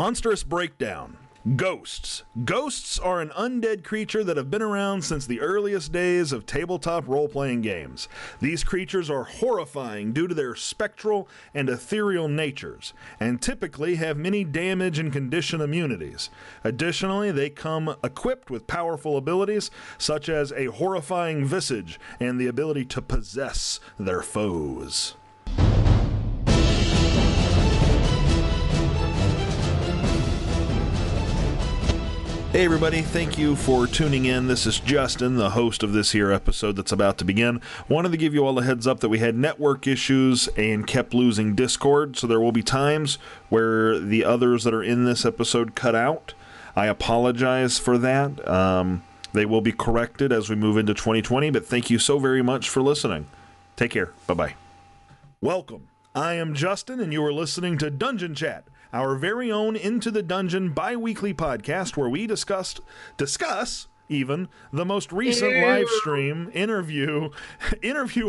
Monstrous Breakdown. Ghosts. Ghosts are an undead creature that have been around since the earliest days of tabletop role-playing games. These creatures are horrifying due to their spectral and ethereal natures, and typically have many damage and condition immunities. Additionally, they come equipped with powerful abilities, such as a horrifying visage and the ability to possess their foes. Hey everybody, thank you for tuning in. This is Justin, the host of this here episode that's about to begin. Wanted to give you all a heads up that we had network issues and kept losing Discord, so there will be times where the others that are in this episode cut out. I apologize for that. They will be corrected as we move into 2020, but thank you so very much for listening. Take care. Bye-bye. Welcome. I am Justin, and you are listening to Dungeon Chat, our very own Into the Dungeon bi-weekly podcast where we discuss even the most recent live stream interview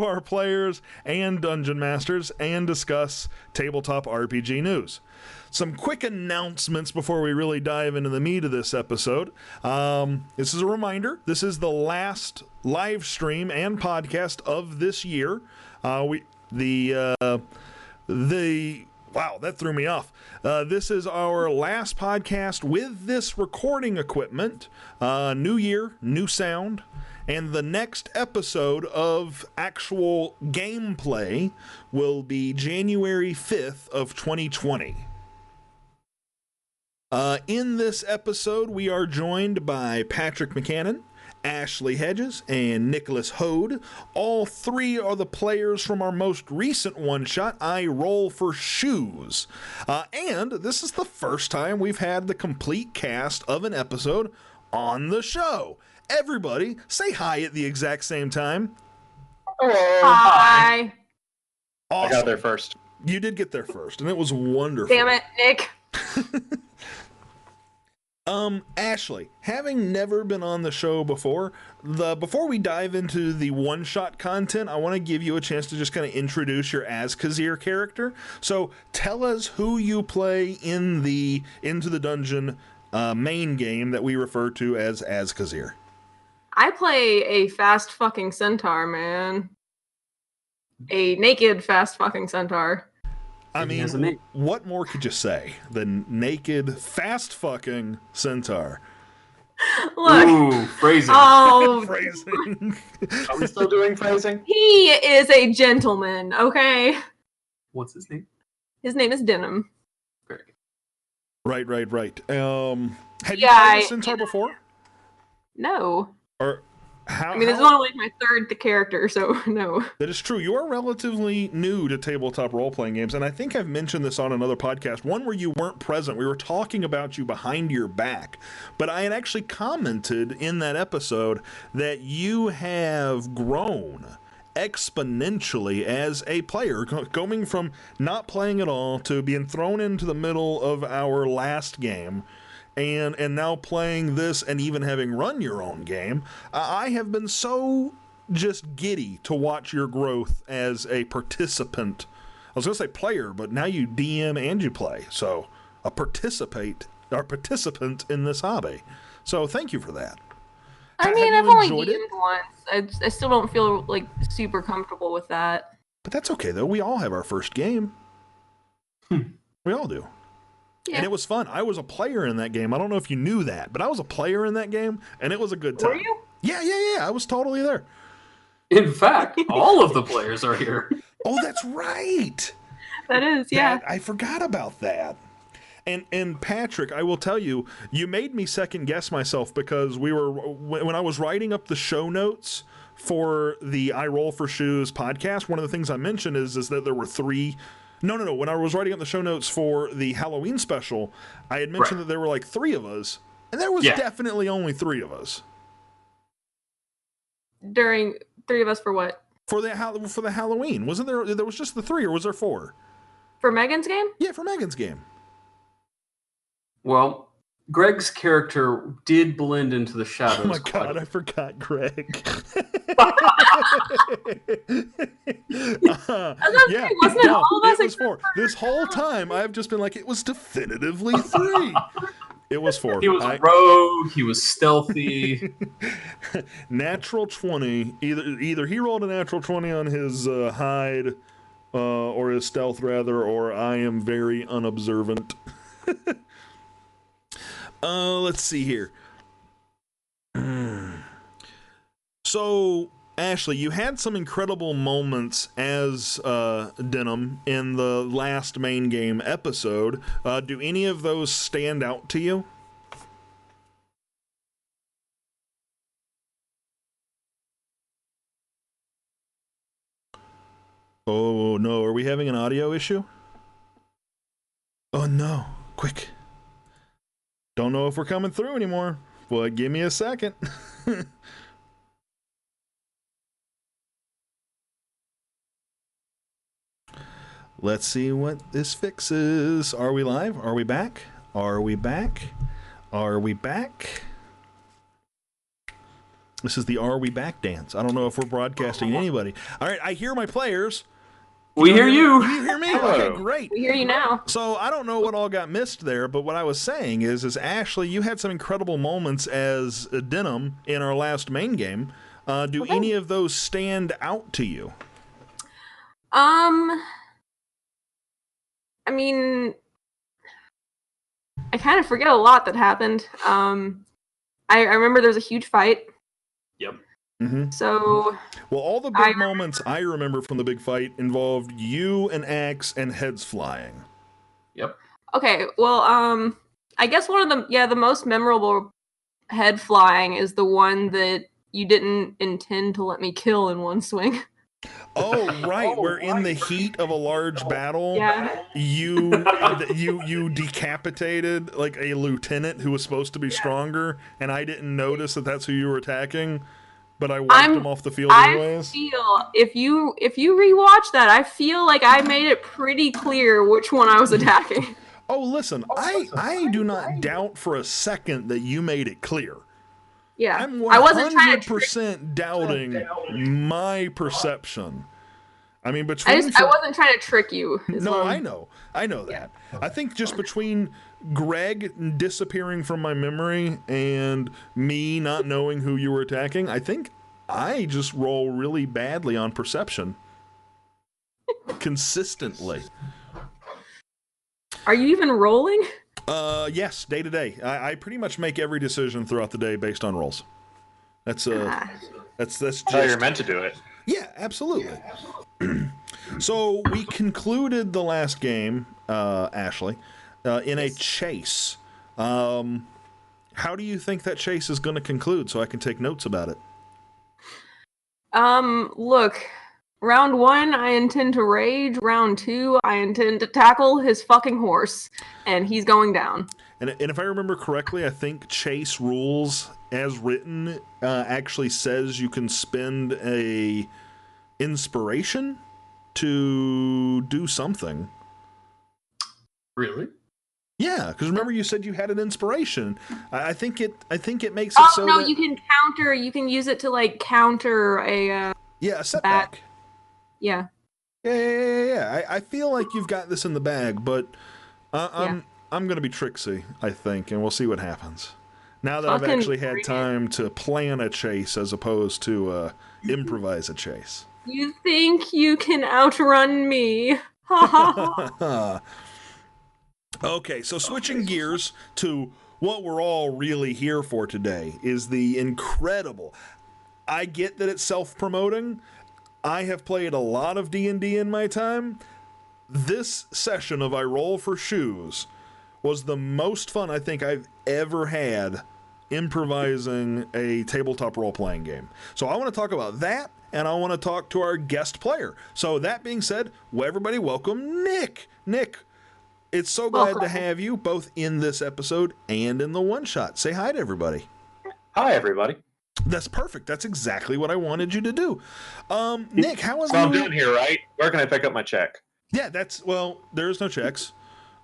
our players and dungeon masters and discuss tabletop RPG news. Some quick announcements before we really dive into the meat of this episode. This is a reminder. This is the last live stream and podcast of this year. Wow, that threw me off. This is our last podcast with this recording equipment. New year, new sound. And the next episode of actual gameplay will be January 5th of 2020. In this episode, we are joined by Patrick McCannon, Ashley Hedges, and Nicholas Hoad. All three are the players from our most recent one-shot, I Roll for Shoes. And this is the first time we've had the complete cast of an episode on the show. Everybody, say hi at the exact same time. Hello. Hi. Awesome. I got there first. You did get there first, and it was wonderful. Damn it, Nick. Ashley, having never been on the show before we dive into the one-shot content, I want to give you a chance to just kind of introduce your Azkazir character. So tell us who you play in the Into the Dungeon main game that we refer to as Azkazir. I play a fast fucking centaur, man. A naked fast fucking centaur. I mean, what more could you say than naked, fast-fucking centaur? Look. Ooh, phrasing. Oh. Phrasing. Are we still doing phrasing? He is a gentleman, okay? What's his name? His name is Denim. Very good. Right. Have you played a centaur before? No. Or how? I mean, this is only like my third character, so no. That is true. You are relatively new to tabletop role-playing games, and I think I've mentioned this on another podcast, one where you weren't present. We were talking about you behind your back, but I had actually commented in that episode that you have grown exponentially as a player, going from not playing at all to being thrown into the middle of our last game, and now playing this and even having run your own game. I have been so just giddy to watch your growth as a participant. I was going to say player, but now you DM and you play. So a participant in this hobby. So thank you for that. I mean, I've only DM'd once. I still don't feel like super comfortable with that. But that's okay though. We all have our first game. We all do. Yeah. And it was fun. I was a player in that game. I don't know if you knew that, but I was a player in that game, and it was a good time. Were you? Yeah. I was totally there. In fact, all of the players are here. Oh, that's right. That is, yeah. I forgot about that. And Patrick, I will tell you, you made me second guess myself because when I was writing up the show notes for the I Roll for Shoes podcast, one of the things I mentioned is that there were three. No. When I was writing up the show notes for the Halloween special, I had mentioned that there were like three of us, and there was definitely only three of us. During three of us for what? For the Halloween, wasn't there? There was just the three, or was there four? For Megan's game? Yeah, for Megan's game. Well, Greg's character did blend into the shadows. Oh my god, I forgot Greg. Yeah, wasn't it no, all of us it was 4. This whole time, I've just been like, it was definitively 3. It was 4. He was rogue. He was stealthy. Natural 20. Either he rolled a natural 20 on his hide, or his stealth rather, or I am very unobservant. Let's see here. So, Ashley, you had some incredible moments as Denim in the last main game episode. Do any of those stand out to you? Oh no, are we having an audio issue? Oh no, quick. Don't know if we're coming through anymore. Well, give me a second. Let's see what this fixes. Are we live? Are we back? Are we back? Are we back? This is the Are We Back dance. I don't know if we're broadcasting to anybody. All right, I hear my players. We hear you. Do you hear me? Hello. Okay, great. We hear you now. So I don't know what all got missed there, but what I was saying is Ashley, you had some incredible moments as Denim in our last main game. Do any of those stand out to you? I mean, I kind of forget a lot that happened. I remember there was a huge fight. Yep. Mm-hmm. So, well, all the big moments I remember from the big fight involved you and Axe and heads flying. Yep. Okay, well, I guess one of the most memorable head flying is the one that you didn't intend to let me kill in one swing. Oh, right. We're in the heat of a large battle. Yeah. You decapitated like a lieutenant who was supposed to be stronger, and I didn't notice that that's who you were attacking, but I wiped him off the field anyways. I feel if you rewatch that, I feel like I made it pretty clear which one I was attacking. Oh, listen, I do not doubt for a second that you made it clear. Yeah, I'm 100% I wasn't trying to doubting my perception. I mean, I wasn't trying to trick you. No, I know that. I think just between Greg disappearing from my memory and me not knowing who you were attacking, I think I just roll really badly on perception. Consistently. Are you even rolling? Yes, day to day. I pretty much make every decision throughout the day based on rolls. That's just how you're meant to do it. Yeah, absolutely. So we concluded the last game, Ashley, in a chase. How do you think that chase is going to conclude so I can take notes about it? Look, round 1, I intend to rage. Round 2, I intend to tackle his fucking horse, and he's going down. And if I remember correctly, I think chase rules, as written, actually says you can spend a inspiration to do something. Really? Yeah, because remember you said you had an inspiration. I think it makes it so. Oh no, that, you can counter. You can use it to like counter a. A setback. Yeah. Yeah. I feel like you've got this in the bag, but I'm gonna be tricksy, I think, and we'll see what happens. Now that I've actually had time to plan a chase as opposed to improvise a chase. You think you can outrun me? Ha ha ha. Okay, so switching gears to what we're all really here for today is the incredible. I get that it's self-promoting. I have played a lot of D&D in my time. This session of I Roll for Shoes was the most fun I think I've ever had improvising a tabletop role-playing game. So I want to talk about that, and I want to talk to our guest player. So that being said, everybody welcome Nick. Nick, it's so glad to have you both in this episode and in the one-shot. Say hi to everybody. Hi, everybody. That's perfect. That's exactly what I wanted you to do. Nick, how was I'm doing here, right? Where can I pick up my check? Yeah, there's no checks.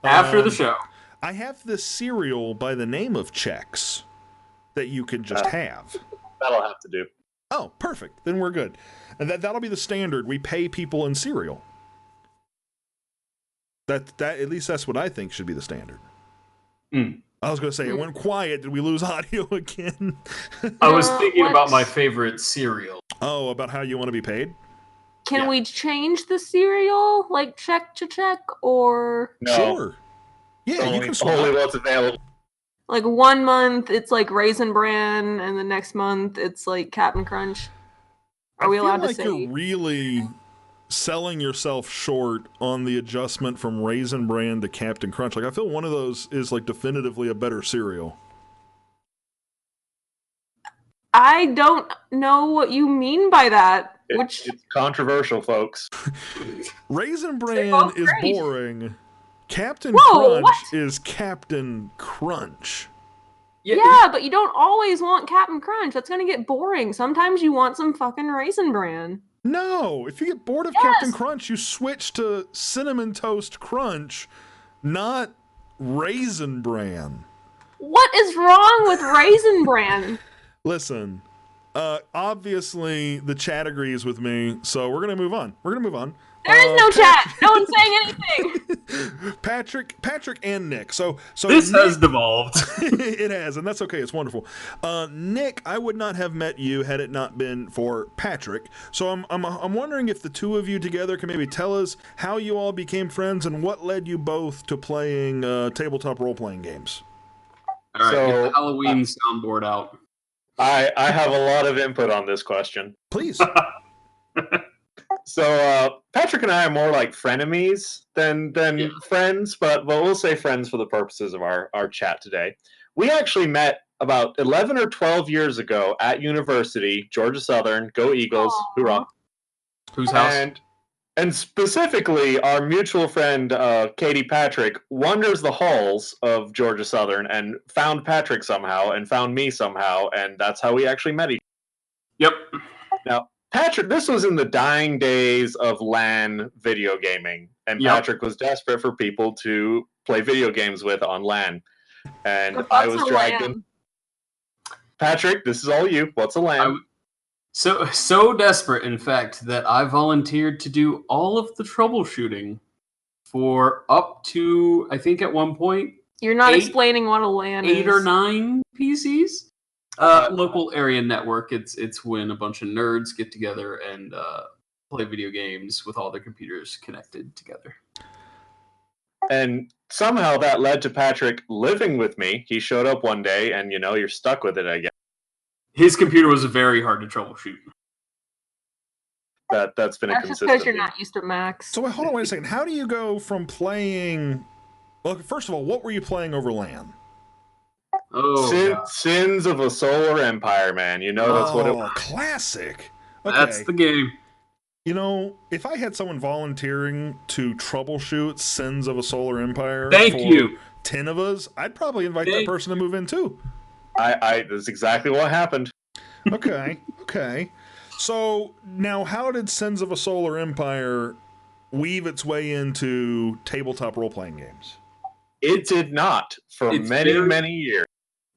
After the show. I have this cereal by the name of Chex that you can just have. That'll have to do. Oh, perfect. Then we're good. And that'll be the standard. We pay people in cereal. That at least that's what I think should be the standard. I was going to say, it went quiet. Did we lose audio again? I was thinking about my favorite cereal. Oh, about how you want to be paid? Can we change the cereal, like check to check, or... No. Sure. Yeah, you can swap. Only what's available. Like 1 month, it's like Raisin Bran, and the next month, it's like Cap'n Crunch. Are we allowed to say? I feel like you're really selling yourself short on the adjustment from Raisin Bran to Captain Crunch. Like, I feel one of those is like definitively a better cereal. I don't know what you mean by that. It's controversial, folks. Raisin Bran is boring. Captain Whoa, Crunch is Captain Crunch. Yeah, but you don't always want Cap'n Crunch. That's gonna get boring. Sometimes you want some fucking Raisin Bran. No, if you get bored of Captain Crunch, you switch to Cinnamon Toast Crunch, not Raisin Bran. What is wrong with Raisin Bran? Listen, obviously the chat agrees with me, so we're gonna move on. There is no chat. No one's saying anything. Patrick and Nick. So this Nick, has devolved. It has, and that's okay. It's wonderful. Nick, I would not have met you had it not been for Patrick. So I'm wondering if the two of you together can maybe tell us how you all became friends and what led you both to playing tabletop role-playing games. All right, get the Halloween soundboard out. I have a lot of input on this question. Please. So Patrick and I are more like frenemies than friends, but we'll say friends for the purposes of our chat today. We actually met about 11 or 12 years ago at university, Georgia Southern, go Eagles, hoorah. Whose house? And specifically, our mutual friend, Katie Patrick, wanders the halls of Georgia Southern and found Patrick somehow and found me somehow, and that's how we actually met each other. Yep. Now, Patrick, this was in the dying days of LAN video gaming, and Patrick was desperate for people to play video games with on LAN. And I was dragged in. Patrick, this is all you. What's a LAN? So desperate, in fact, that I volunteered to do all of the troubleshooting for up to, I think at one point... You're not explaining what a LAN is. 8 or 9 PCs? Local area network. It's when a bunch of nerds get together and play video games with all their computers connected together. And somehow that led to Patrick living with me. He showed up one day, and you're stuck with it, I guess. His computer was very hard to troubleshoot. That's been a consistent. That's because you're not used to Macs. So hold on, wait a second. How do you go from playing? Well, first of all, what were you playing over LAN? Sins of a Solar Empire, man. That's what it was. Classic. Okay. That's the game. If I had someone volunteering to troubleshoot Sins of a Solar Empire for 10 of us, I'd probably invite that person to move in too. That's exactly what happened. Okay. So now how did Sins of a Solar Empire weave its way into tabletop role-playing games? It did not for many years.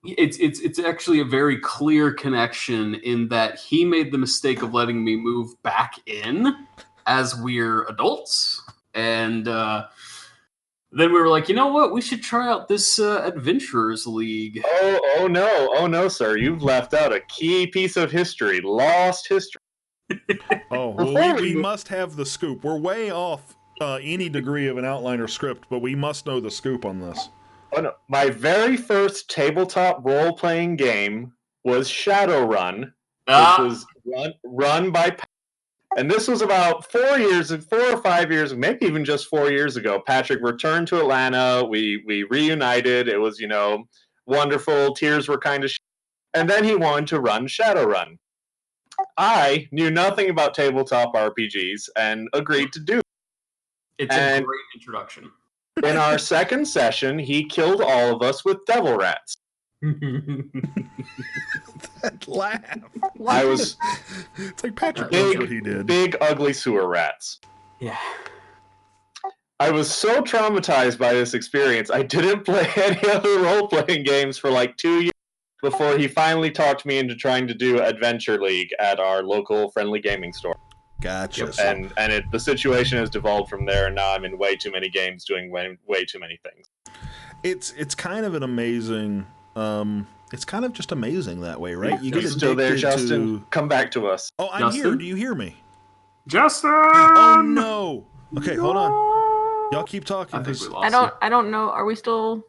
It's actually a very clear connection in that he made the mistake of letting me move back in as we're adults, and then we were like, you know what? We should try out this Adventurers League. Oh no, sir! You've left out a key piece of history, lost history. We must have the scoop. We're way off any degree of an outline or script, but we must know the scoop on this. Oh, no. My very first tabletop role-playing game was Shadowrun, which was run by Patrick. And this was about 4 or 5 years, maybe even just 4 years ago. Patrick returned to Atlanta. We reunited. It was, wonderful. Tears were kind of... And then he wanted to run Shadowrun. I knew nothing about tabletop RPGs and agreed to do it. It's a great introduction. In our second session, he killed all of us with devil rats. That laugh. It's like Patrick knows what he did. Big, ugly sewer rats. Yeah. I was so traumatized by this experience, I didn't play any other role-playing games for like 2 years before he finally talked me into trying to do Adventure League at our local friendly gaming store. Gotcha. And the situation has devolved from there, and now I'm in way too many games doing way too many things. It's kind of an amazing. It's kind of just amazing that way, right? You Are you still there, Justin? Come back to us. Oh, I'm Justin? here. Do you hear me? Justin! Oh no. Okay, hold on. Y'all keep talking. I think we lost you. I don't know. Are we still?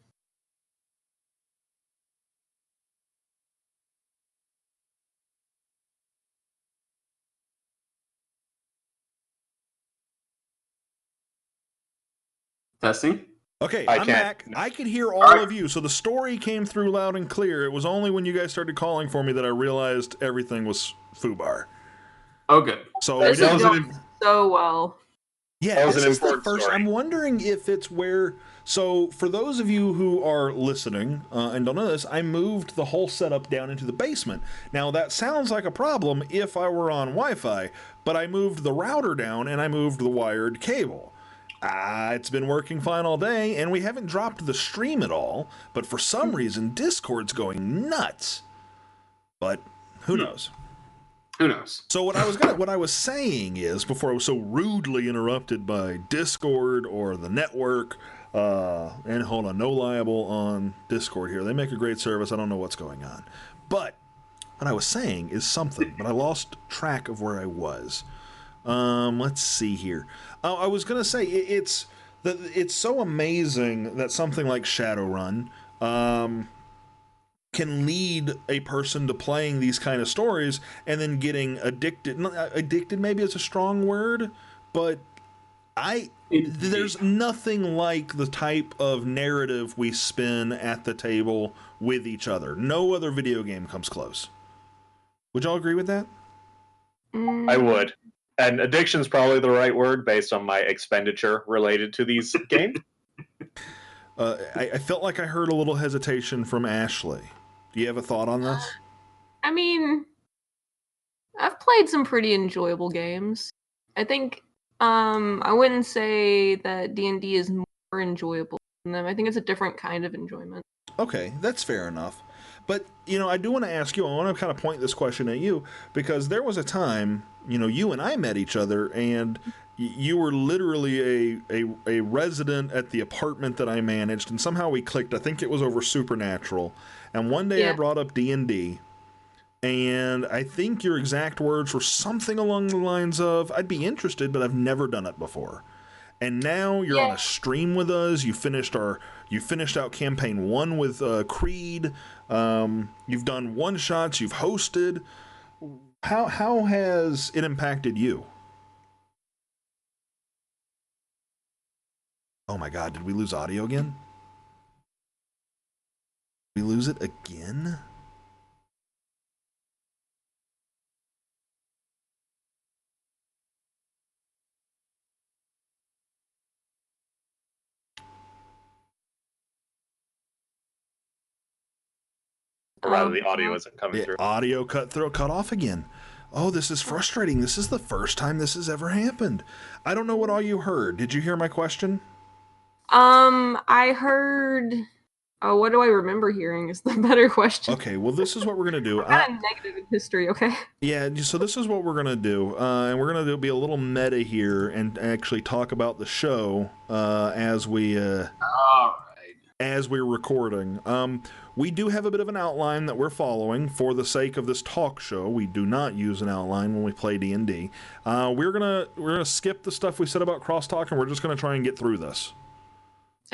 Testing? Okay, I I'm can't. back. I could hear all All right. of you, so the story came through loud and clear. It was only when you guys started calling for me that I realized everything was foobar. Oh, good. So This we is didn't- going so well. Yeah, That was this an is the important first. story. I'm wondering if it's where. So, for those of you who are listening and don't know this, I moved the whole setup down into the basement. Now, that sounds like a problem if I were on Wi-Fi, but I moved the router down and I moved the wired cable. It's been working fine all day, and we haven't dropped the stream at all. But for some reason, Discord's going nuts. But who knows? Who knows? So what I was saying is, before I was so rudely interrupted by Discord or the network, and hold on, no libel on Discord here. They make a great service. I don't know what's going on. But what I was saying is something, but I lost track of where I was. Let's see here. I was gonna say it's so amazing that something like Shadowrun can lead a person to playing these kind of stories and then getting addicted. Addicted maybe is a strong word, but there's nothing like the type of narrative we spin at the table with each other. No other video game comes close. Would y'all agree with that? I would. And addiction's probably the right word based on my expenditure related to these games. I felt like I heard a little hesitation from Ashley. Do you have a thought on this? I mean, I've played some pretty enjoyable games. I think I wouldn't say that D&D is more enjoyable than them. I think it's a different kind of enjoyment. Okay, that's fair enough. But, I do want to ask you, I want to kind of point this question at you, because there was a time, you and I met each other, and you were literally a resident at the apartment that I managed, and somehow we clicked. I think it was over Supernatural. And one day I brought up D&D, and I think your exact words were something along the lines of, I'd be interested, but I've never done it before. And now you're on a stream with us. You finished out campaign 1 with Creed. You've done one-shots. You've hosted. How has it impacted you? Oh my God, did we lose audio again? Did we lose it again? Or rather, the audio isn't coming through. Audio cut off again. Oh, this is frustrating. This is the first time this has ever happened. I don't know what all you heard. Did you hear my question? I heard. Oh, what do I remember hearing is the better question. Okay, well, this is what we're going to do. I'm kind of negative in history, okay? Yeah, so this is what we're going to do. And we're going to be a little meta here and actually talk about the show as we're recording. We do have a bit of an outline that we're following for the sake of this talk show. We do not use an outline when we play D&D. We're gonna skip the stuff we said about crosstalk, and we're just gonna try and get through this.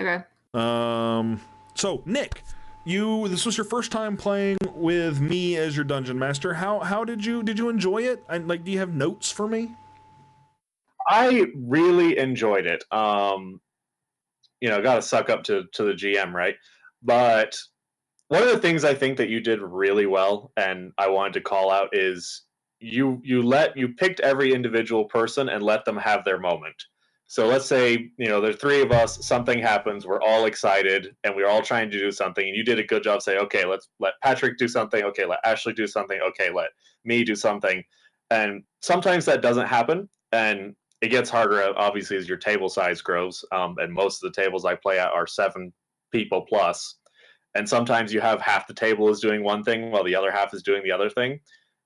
Okay. So Nick, this was your first time playing with me as your dungeon master. How did you enjoy it? Do you have notes for me? I really enjoyed it. Got to suck up to the GM, right? But one of the things I think that you did really well, and I wanted to call out, is you picked every individual person and let them have their moment. So let's say, there's 3 of us, something happens, we're all excited, and we're all trying to do something, and you did a good job saying, okay, let's let Patrick do something, okay, let Ashley do something, okay, let me do something. And sometimes that doesn't happen, and it gets harder, obviously, as your table size grows. And most of the tables I play at are 7 people plus. And sometimes you have half the table is doing one thing while the other half is doing the other thing.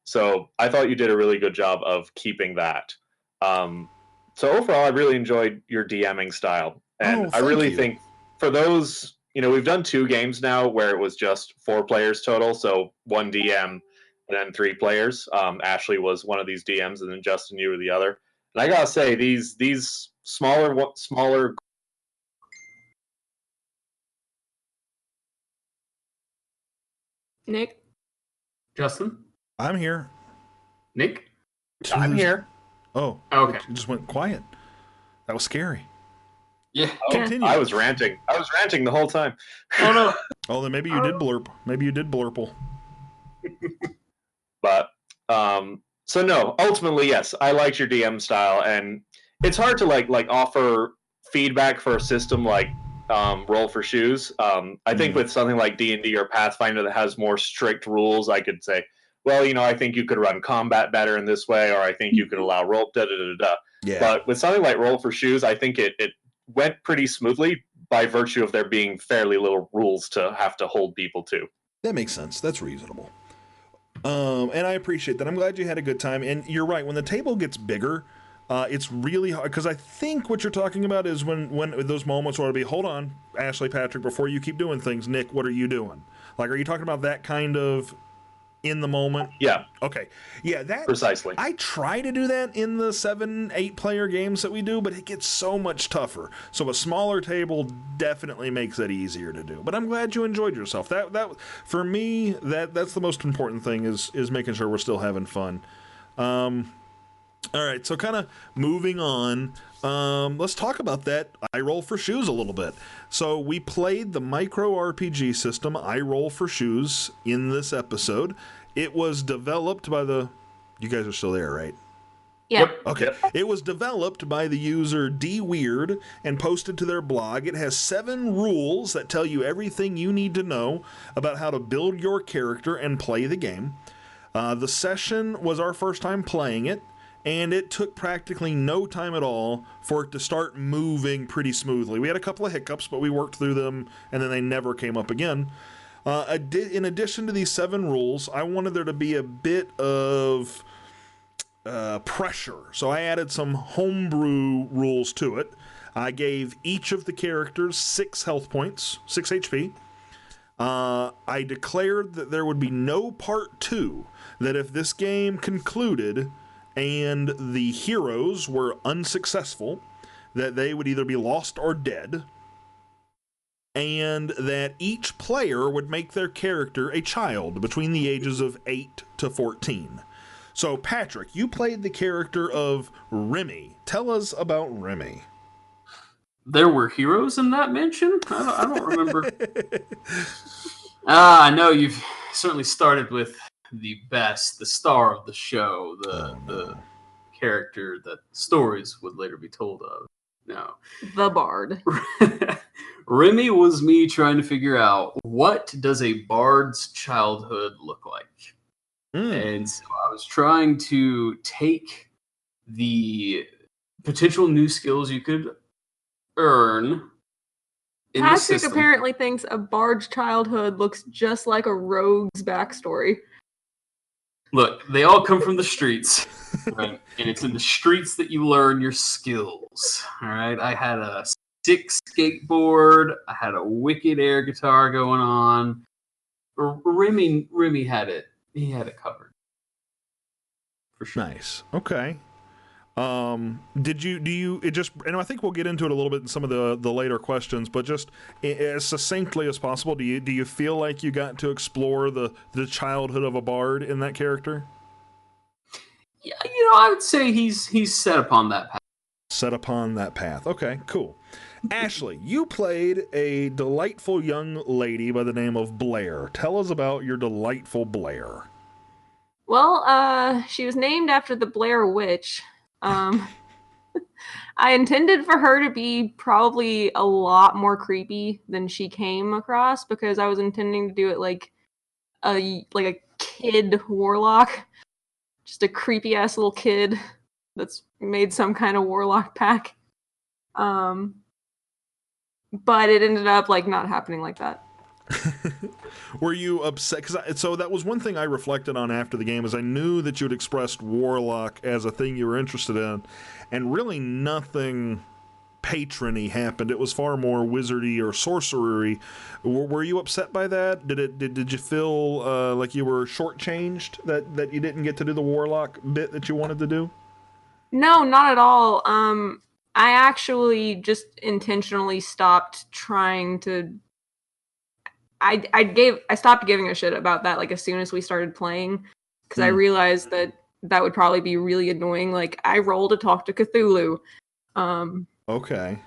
So I thought you did a really good job of keeping that. So overall, I really enjoyed your DMing style. And I really think for those, we've done 2 games now where it was just 4 players total. So 1 DM and then 3 players. Ashley was one of these DMs, and then Justin, you were the other. And I gotta say, these smaller. Nick? Justin? I'm here. Nick? I'm here. Oh, okay. It just went quiet. That was scary. Yeah. Continue. I was ranting. The whole time. Oh no. Oh, then maybe you did blurp. Maybe you did blurple. But so no, ultimately yes, I liked your DM style, and it's hard to like offer feedback for a system like Roll for Shoes. I think with something like D&D or Pathfinder that has more strict rules, I could say, well, I think you could run combat better in this way, or I think you could allow roll da da da da. Yeah. But with something like Roll for Shoes, I think it went pretty smoothly by virtue of there being fairly little rules to have to hold people to. That makes sense. That's reasonable. And I appreciate that. I'm glad you had a good time. And you're right. When the table gets bigger, it's really hard, because I think what you're talking about is when those moments where it'll be, hold on, Ashley, Patrick, before you keep doing things, Nick, what are you doing? Like, are you talking about that kind of in the moment? Yeah. Okay. Yeah, that precisely. I try to do that in the 7-8 player games that we do, but it gets so much tougher. So a smaller table definitely makes that easier to do. But I'm glad you enjoyed yourself. That for me, that's the most important thing is making sure we're still having fun. All right, so kind of moving on, let's talk about that I Roll for Shoes a little bit. So we played the micro RPG system I Roll for Shoes in this episode. It was developed by you guys are still there, right? Yep. Okay. Yep. It was developed by the user DWeird and posted to their blog. It has 7 rules that tell you everything you need to know about how to build your character and play the game. The session was our first time playing it, and it took practically no time at all for it to start moving pretty smoothly. We had a couple of hiccups, but we worked through them, and then they never came up again. In addition to these 7 rules, I wanted there to be a bit of pressure, so I added some homebrew rules to it. I gave each of the characters 6 health points, 6 HP. I declared that there would be no part 2, that if this game concluded and the heroes were unsuccessful, that they would either be lost or dead, and that each player would make their character a child between the ages of 8 to 14. So, Patrick, you played the character of Remy. Tell us about Remy. There were heroes in that mention? I don't remember. I know you've certainly started with the star of the show, the character that stories would later be told of. No. The Bard. Remy was me trying to figure out, what does a bard's childhood look like? And so I was trying to take the potential new skills you could earn in the system. Patrick apparently thinks a bard's childhood looks just like a rogue's backstory. Look, they all come from the streets, right? And it's in the streets that you learn your skills, all right? I had a stick skateboard. I had a wicked air guitar going on. Remy had it. He had it covered. For sure. Nice. Okay. And I think we'll get into it a little bit in some of the later questions, but just as succinctly as possible, do you feel like you got to explore the childhood of a bard in that character? Yeah, I would say he's set upon that path. Set upon that path. Okay, cool. Ashley, you played a delightful young lady by the name of Blair. Tell us about your delightful Blair. Well, she was named after the Blair Witch. I intended for her to be probably a lot more creepy than she came across, because I was intending to do it like a kid warlock, just a creepy ass little kid. that's made some kind of warlock pack. But it ended up like not happening like that. Were you upset? So that was one thing I reflected on after the game, is I knew that you had expressed warlock as a thing you were interested in, and really nothing patron-y happened. It was far more wizardy or sorcery. Were you upset by that? Did you feel like you were shortchanged that you didn't get to do the warlock bit that you wanted to do? No, not at all. I actually just intentionally stopped trying to. I stopped giving a shit about that like as soon as we started playing, because I realized that would probably be really annoying. Like, I roll to talk to Cthulhu. Okay.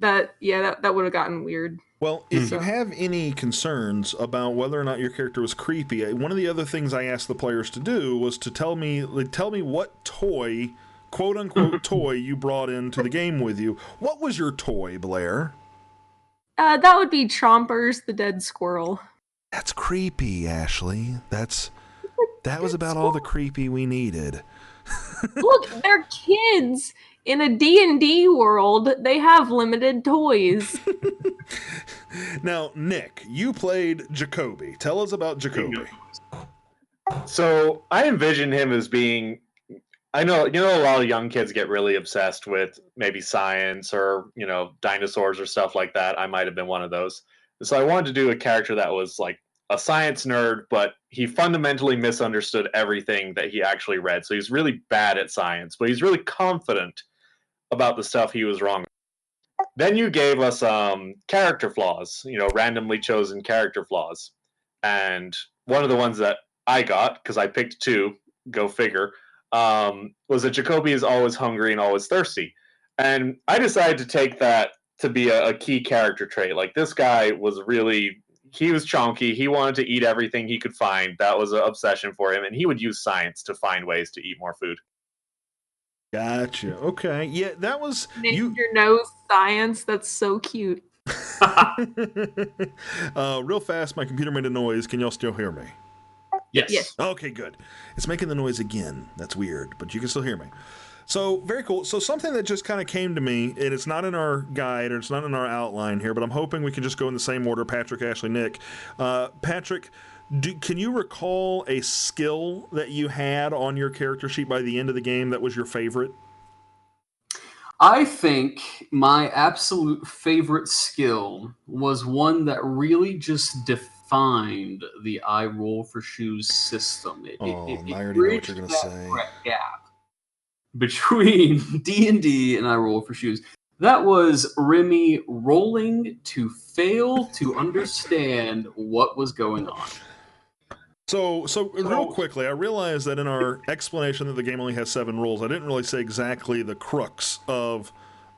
That would have gotten weird. Well, if you have any concerns about whether or not your character was creepy, one of the other things I asked the players to do was to tell me what toy, quote unquote toy, you brought into the game with you. What was your toy, Blair? That would be Chompers, the dead squirrel. That's creepy, Ashley. That was about all the creepy we needed. Look, they're kids in a D&D world. They have limited toys. Now, Nick, you played Jacoby. Tell us about Jacoby. So I envision him as being, I know, a lot of young kids get really obsessed with maybe science or, dinosaurs or stuff like that. I might have been one of those. So I wanted to do a character that was like a science nerd, but he fundamentally misunderstood everything that he actually read. So he's really bad at science, but he's really confident about the stuff he was wrong. Then you gave us character flaws, randomly chosen character flaws. And one of the ones that I got, because I picked 2, go figure, was that Jacoby is always hungry and always thirsty. And I decided to take that to be a key character trait. Like, this guy was he was chonky. He wanted to eat everything he could find. That was an obsession for him. And he would use science to find ways to eat more food. Gotcha. Okay. Yeah, that was... Your nose science. That's so cute. Real fast, my computer made a noise. Can y'all still hear me? Yes. Okay, good. It's making the noise again. That's weird, but you can still hear me. So, very cool. So, something that just kind of came to me, and it's not in our guide or it's not in our outline here, but I'm hoping we can just go in the same order: Patrick, Ashley, Nick. Patrick, can you recall a skill that you had on your character sheet by the end of the game that was your favorite? I think my absolute favorite skill was one that really just defined the I roll for shoes system. I already know what you're going to say. Gap between D&D and I roll for shoes. That was Remy rolling to fail to understand what was going on. So real quickly, I realized that in our explanation that the game only has 7 rules, I didn't really say exactly the crux of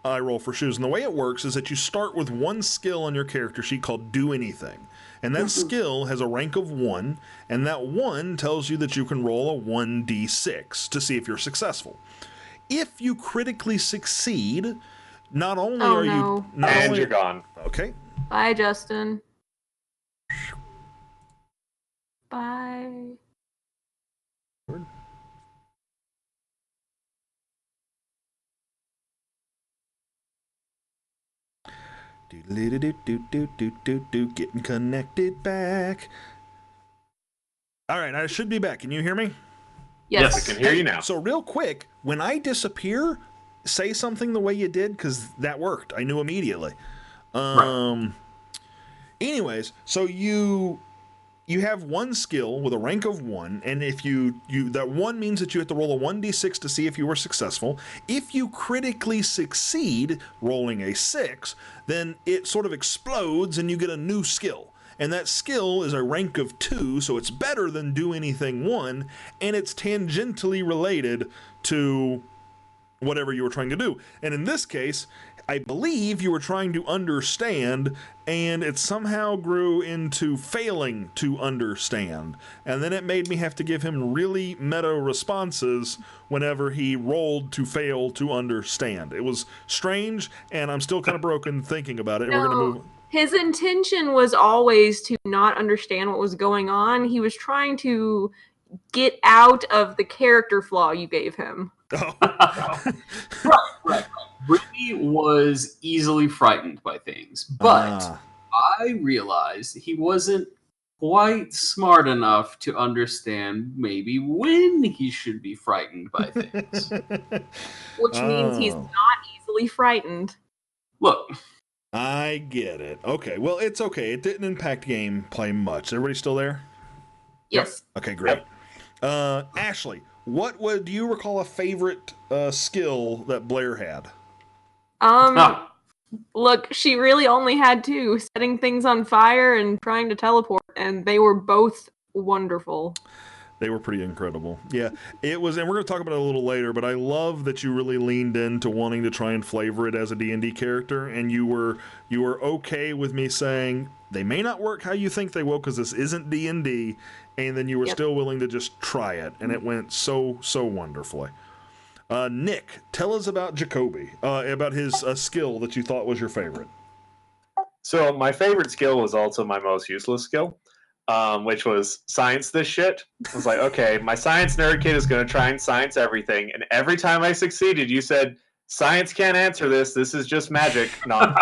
I roll for shoes. And the way it works is that you start with one skill on your character sheet called Do Anything. And that skill has a rank of 1, and that 1 tells you that you can roll a 1d6 to see if you're successful. If you critically succeed, not only you're gone. Okay. Bye, Justin. Bye. Getting connected back. All right, I should be back. Can you hear me? Yes. We can hear you now. So real quick, when I disappear, say something the way you did, because that worked. I knew immediately. Right. Anyways, so you have one skill with a rank of 1, and if you that 1 means that you have to roll a 1d6 to see if you were successful. If you critically succeed, rolling a 6, then it sort of explodes and you get a new skill. And that skill is a rank of 2, so it's better than Do Anything 1, and it's tangentially related to whatever you were trying to do. And in this case, I believe you were trying to understand, and it somehow grew into failing to understand. And then it made me have to give him really meta responses whenever he rolled to fail to understand. It was strange, and I'm still kind of broken thinking about it. And we're going to move. His intention was always to not understand what was going on. He was trying to get out of the character flaw you gave him. Oh. Right. Remy was easily frightened by things, but I realized he wasn't quite smart enough to understand maybe when he should be frightened by things. Which means he's not easily frightened. Look. I get it. Okay, well, it's okay. It didn't impact gameplay much. Everybody still there? Yes. Yep. Okay, great. Ashley, do you recall a favorite skill that Blair had? Look, she really only had two, setting things on fire and trying to teleport, and they were both wonderful. They were pretty incredible. Yeah, it was, and we're going to talk about it a little later, but I love that you really leaned into wanting to try and flavor it as a D&D character, and you were okay with me saying they may not work how you think they will because this isn't D&D, and then you were still willing to just try it, and it went so wonderfully. Nick, tell us about Jacoby, about his skill that you thought was your favorite. So my favorite skill was also my most useless skill, which was science this shit. I was like, okay, my science nerd kid is going to try and science everything, and every time I succeeded, you said, science can't answer this. This is just magic. No.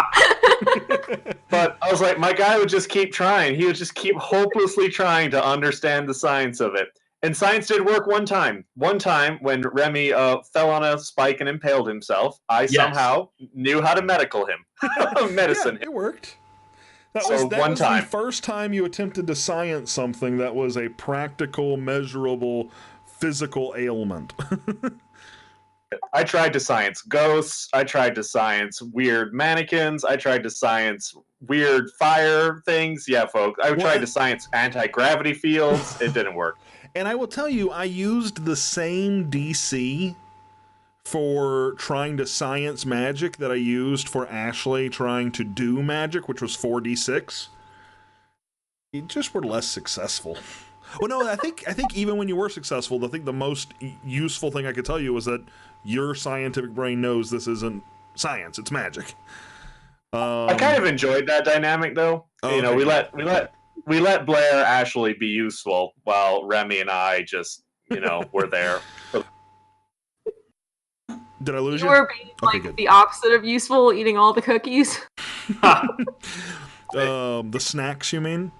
But I was like, my guy would just keep trying. He would just keep hopelessly trying to understand the science of it. And science did work one time. One time when Remy fell on a spike and impaled himself, I somehow knew how to medicine him. It worked. That was the first time you attempted to science something that was a practical, measurable, physical ailment. I tried to science ghosts. I tried to science weird mannequins. I tried to science weird fire things. Yeah, folks. I tried to science anti-gravity fields. It didn't work. And I will tell you, I used the same DC for trying to science magic that I used for Ashley trying to do magic, which was 4d6. You just were less successful. Well, no, I think even when you were successful, I think the most useful thing I could tell you was that your scientific brain knows this isn't science; it's magic. I kind of enjoyed that dynamic, though. Okay. You know, we let Blair Ashley be useful while Remy and I just, were there. Did I lose you? You were being the opposite of useful, eating all the cookies. The snacks, you mean?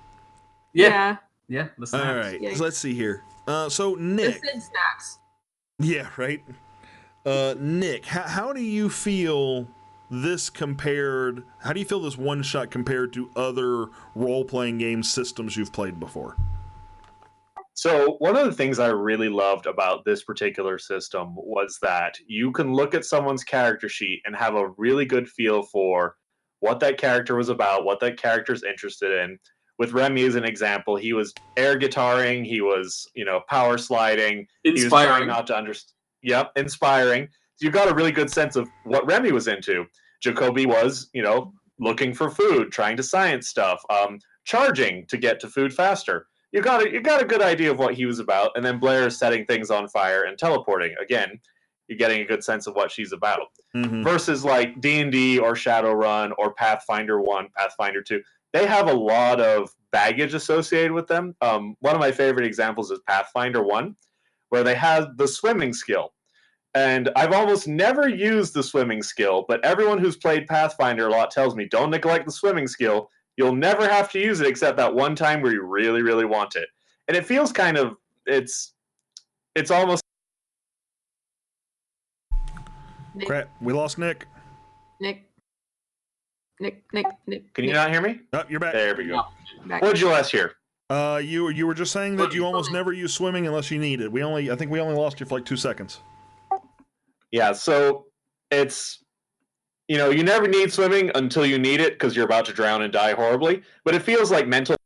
Yeah. Yeah, the snacks. All right, so let's see here. So Nick. This is snacks. Yeah, right. Nick, how do you feel this compared? How do you feel this one shot compared to other role-playing game systems you've played before? So one of the things I really loved about this particular system was that you can look at someone's character sheet and have a really good feel for what that character was about, what that character's interested in. With Remy as an example, he was air guitaring, he was, power sliding, Inspiring. He was trying not to understand. Yep, inspiring. So you got a really good sense of what Remy was into. Jacoby was, looking for food, trying to science stuff, charging to get to food faster. You got a good idea of what he was about, and then Blair is setting things on fire and teleporting. Again, you're getting a good sense of what she's about. Mm-hmm. Versus like D&D or Shadowrun or Pathfinder 1, Pathfinder 2. They have a lot of baggage associated with them. One of my favorite examples is Pathfinder 1, where they have the swimming skill. And I've almost never used the swimming skill, but everyone who's played Pathfinder a lot tells me, don't neglect the swimming skill. You'll never have to use it except that one time where you really, really want it. And it feels kind of, it's almost... Nick. Crap, we lost Nick. Nick. Can you not hear me? Oh, you're back. There we go. No, What did you last hear? You were just saying that you almost never use swimming unless you need it. I think we only lost you for like 2 seconds. Yeah, so it's... you never need swimming until you need it because you're about to drown and die horribly. But it feels like mentally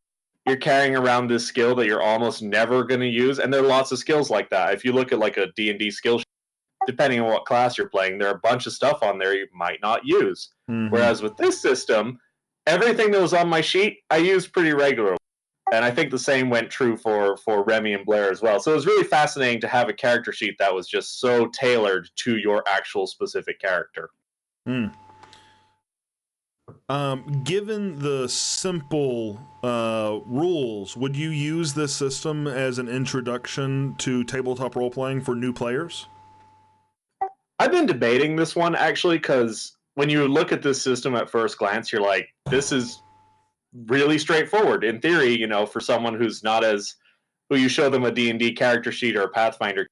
you're carrying around this skill that you're almost never going to use. And there are lots of skills like that. If you look at like a D&D skill sheet, depending on what class you're playing, there are a bunch of stuff on there you might not use. Mm-hmm. Whereas with this system, everything that was on my sheet, I used pretty regularly. And I think the same went true for Remy and Blair as well. So it was really fascinating to have a character sheet that was just so tailored to your actual specific character. Given the simple rules, would you use this system as an introduction to tabletop role-playing for new players? I've been debating this one, actually, because when you look at this system at first glance, you're like, this is really straightforward. In theory, you know, for someone who's not as... who you show them a D&D character sheet or a Pathfinder.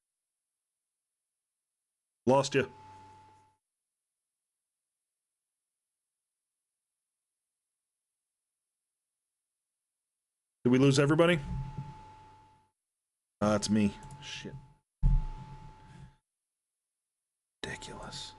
Lost you. Did we lose everybody? It's me. Shit. Ridiculous.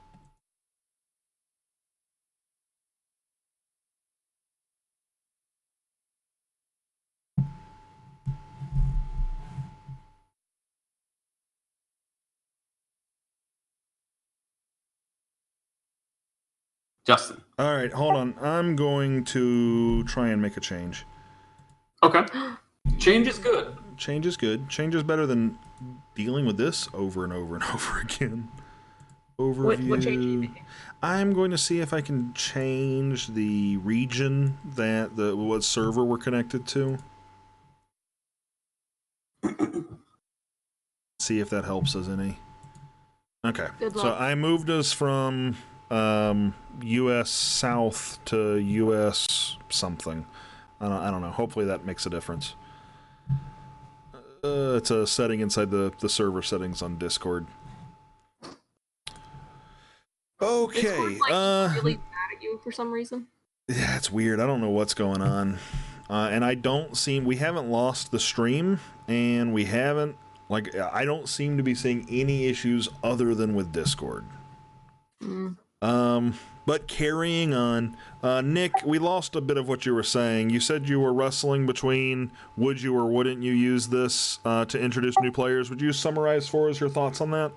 Justin. All right, hold on. I'm going to try and make a change. Okay. Change is good. Change is good. Change is better than dealing with this over and over and over again. Overview. What change are you making? I'm going to see if I can change the region that what server we're connected to. See if that helps us any. Okay. So I moved us from U.S. South to U.S. something. I don't know. Hopefully that makes a difference. It's a setting inside the server settings on Discord. Okay. Discord's, like, really bad at you for some reason. Yeah, it's weird. I don't know what's going on. And we haven't lost the stream, and we haven't, I don't seem to be seeing any issues other than with Discord. But carrying on, Nick, we lost a bit of what you were saying. You said you were wrestling between would you or wouldn't you use this to introduce new players. Would you summarize for us your thoughts on that?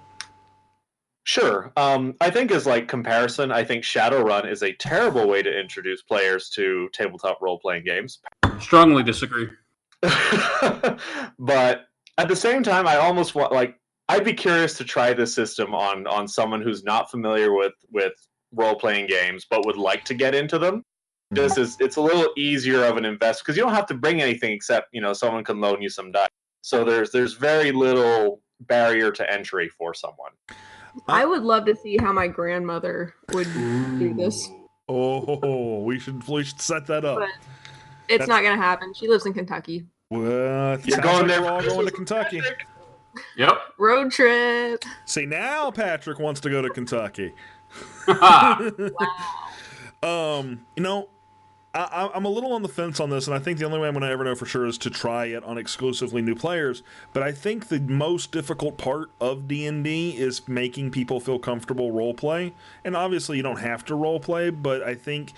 Sure. I think as comparison, I think Shadowrun is a terrible way to introduce players to tabletop role-playing games. Strongly disagree. But at the same time, I almost want, I'd be curious to try this system on someone who's not familiar with role-playing games but would like to get into them. It's a little easier of an investment because you don't have to bring anything except, someone can loan you some dice. So there's very little barrier to entry for someone. I would love to see how my grandmother would do this. Oh, we should set that up. But it's not going to happen. She lives in Kentucky. Well, you're going there. We're all going to Kentucky. Yep. Road trip. See, now Patrick wants to go to Kentucky. Wow. I'm a little on the fence on this, and I think the only way I'm going to ever know for sure is to try it on exclusively new players. But I think the most difficult part of D&D is making people feel comfortable roleplay. And obviously you don't have to roleplay, but I think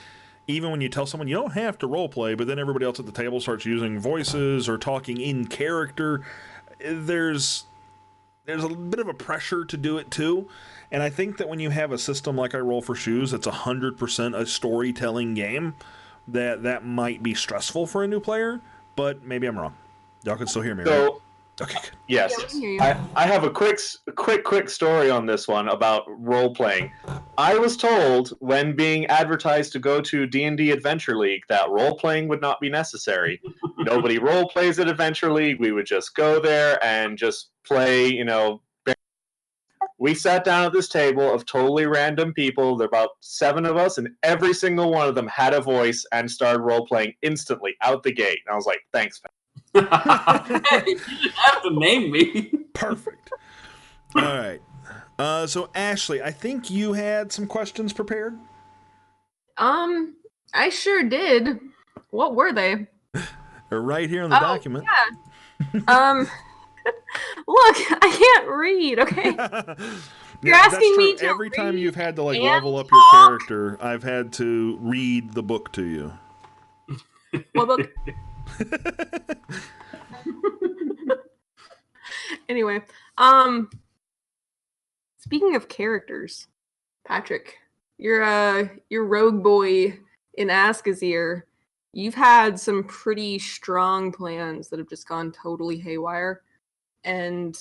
even when you tell someone you don't have to roleplay, but then everybody else at the table starts using voices or talking in character, there's a bit of a pressure to do it too. And I think that when you have a system like I Roll for Shoes, it's 100% a storytelling game, that might be stressful for a new player, but maybe I'm wrong. Y'all can still hear me, right? Okay, good. Yes. I have a quick story on this one about role-playing. I was told when being advertised to go to D&D Adventure League that role-playing would not be necessary. Nobody role-plays at Adventure League. We would just go there and just play, We sat down at this table of totally random people. There were about 7 of us, and every single one of them had a voice and started role-playing instantly out the gate. And I was like, thanks, man. You didn't have to name me. Perfect. All right. So, Ashley, I think you had some questions prepared? I sure did. What were they? They're right here in the document. Yeah. Look, I can't read, okay? You're asking me to every time read you've had to and level up talk? your character, I've had to read the book to you. What book? Anyway, speaking of characters, Patrick, you're rogue boy in Askazir. You've had some pretty strong plans that have just gone totally haywire. And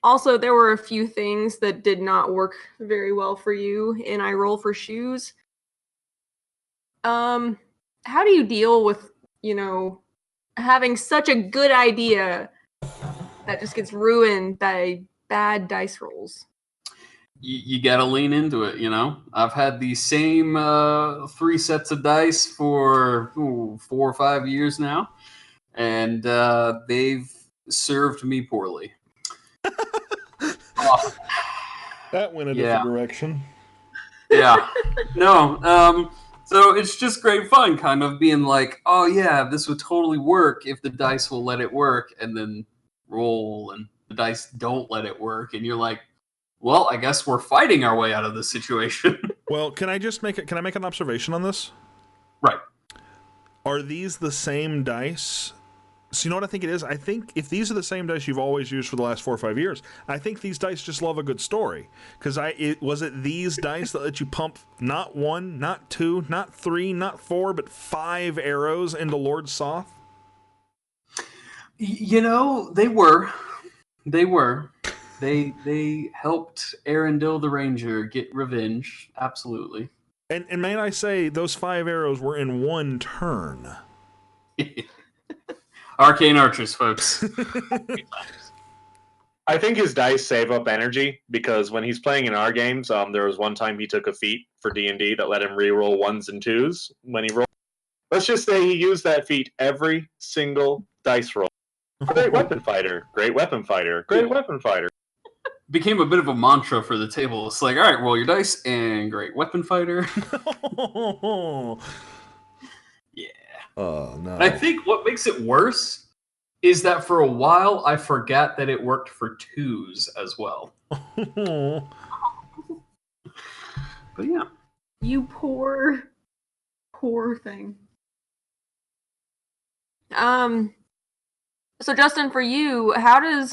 also, there were a few things that did not work very well for you in I Roll for Shoes. How do you deal with, having such a good idea that just gets ruined by bad dice rolls? You got to lean into it, I've had the same 3 sets of dice for 4 or 5 years now, and they've served me poorly. That went a different direction. Yeah. No. So it's just great fun, kind of being like, oh yeah, this would totally work if the dice will let it work, and then roll, and the dice don't let it work, and you're like, well, I guess we're fighting our way out of this situation. Well, can I make an observation on this? Right. Are these the same dice? So you know what I think it is? I think if these are the same dice you've always used for the last 4 or 5 years, I think these dice just love a good story. Because was it these dice that let you pump not 1, not 2, not 3, not 4, but 5 arrows into Lord Soth? They were. They helped Arendelle the Ranger get revenge. Absolutely. And may I say, those 5 arrows were in 1 turn. Arcane archers, folks. I think his dice save up energy because when he's playing in our games, there was one time he took a feat for D&D that let him re-roll 1s and 2s when he rolled. Let's just say he used that feat every single dice roll. Great weapon fighter, great weapon fighter, great weapon fighter. Became a bit of a mantra for the table. It's like, all right, roll your dice and great weapon fighter. Yeah. Oh, no. I think what makes it worse is that for a while I forgot that it worked for 2s as well. But yeah. You poor thing. So Justin, for you, how does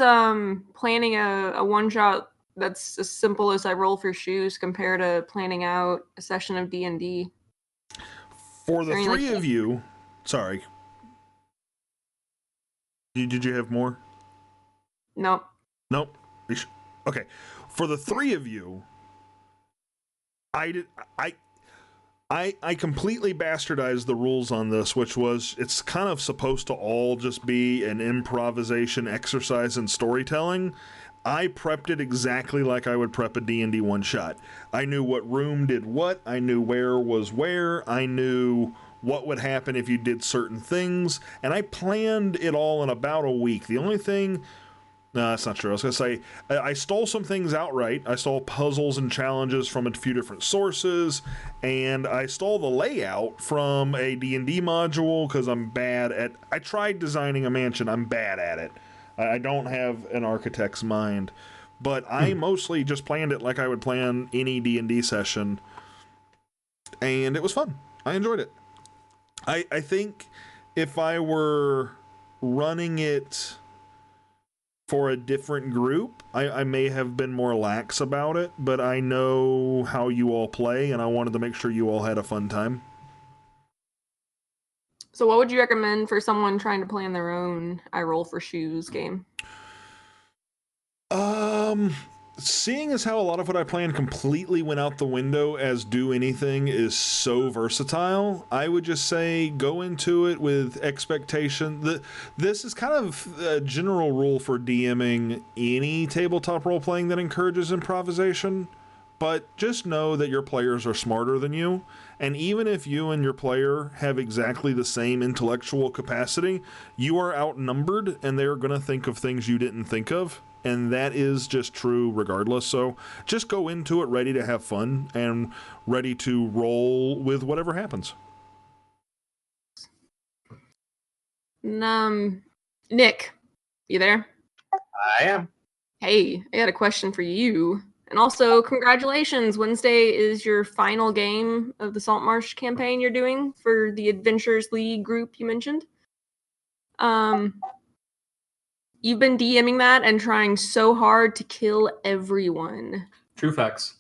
planning a one-shot that's as simple as I roll for shoes compare to planning out a session of D&D? For the 3 of you... Sorry. Did you have more? Nope. Okay. For the 3 of you, I completely bastardized the rules on this, which was it's kind of supposed to all just be an improvisation exercise in storytelling. I prepped it exactly like I would prep a D&D one-shot. I knew what room did what, I knew where was where, I knew what would happen if you did certain things, and I planned it all in about a week. The only thing... No, that's not true. I was going to say, I stole some things outright. I stole puzzles and challenges from a few different sources, and I stole the layout from a D&D module because I'm bad at... I tried designing a mansion. I'm bad at it. I don't have an architect's mind. But I mostly just planned it like I would plan any D&D session, and it was fun. I enjoyed it. I think if I were running it for a different group, I may have been more lax about it, but I know how you all play, and I wanted to make sure you all had a fun time. So what would you recommend for someone trying to plan their own I Roll for Shoes game? Seeing as how a lot of what I planned completely went out the window as Do Anything is so versatile, I would just say go into it with expectation. This is kind of a general rule for DMing any tabletop role-playing that encourages improvisation, but just know that your players are smarter than you, and even if you and your player have exactly the same intellectual capacity, you are outnumbered, and they're going to think of things you didn't think of. And that is just true regardless. So just go into it ready to have fun and ready to roll with whatever happens. Nick, you there? I am. Hey, I got a question for you. And also, congratulations. Wednesday is your final game of the Saltmarsh campaign you're doing for the Adventures League group you mentioned. You've been DMing that and trying so hard to kill everyone. True facts.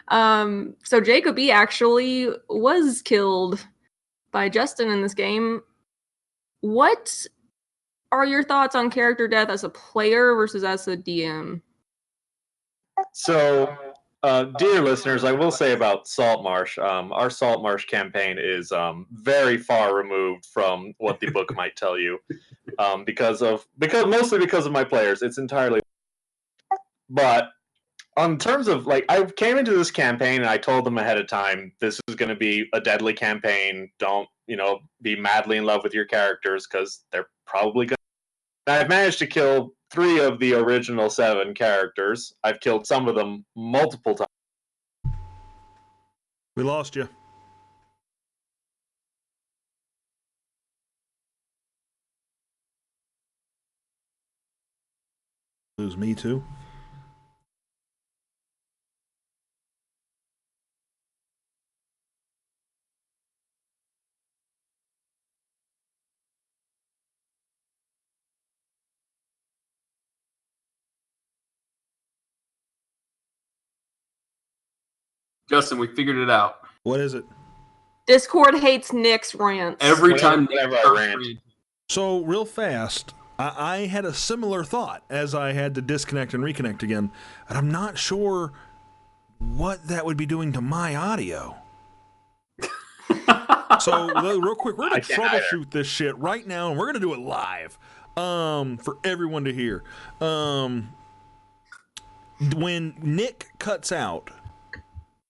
So Jacob E actually was killed by Justin in this game. What are your thoughts on character death as a player versus as a DM? So Dear listeners, I will say about Saltmarsh, our Saltmarsh campaign is very far removed from what the book might tell you, mostly because of my players. It's entirely, but on terms of like, I came into this campaign and I told them ahead of time this is going to be a deadly campaign. Don't be madly in love with your characters because they're probably going. I've managed to kill 3 of the original 7 characters. I've killed some of them multiple times. We lost you. Lose me too. Justin, we figured it out. What is it? Discord hates Nick's rants. Every time whenever I rant. So, real fast, I had a similar thought as I had to disconnect and reconnect again, and I'm not sure what that would be doing to my audio. So, real quick, we're going to troubleshoot this shit right now, and we're going to do it live for everyone to hear. When Nick cuts out,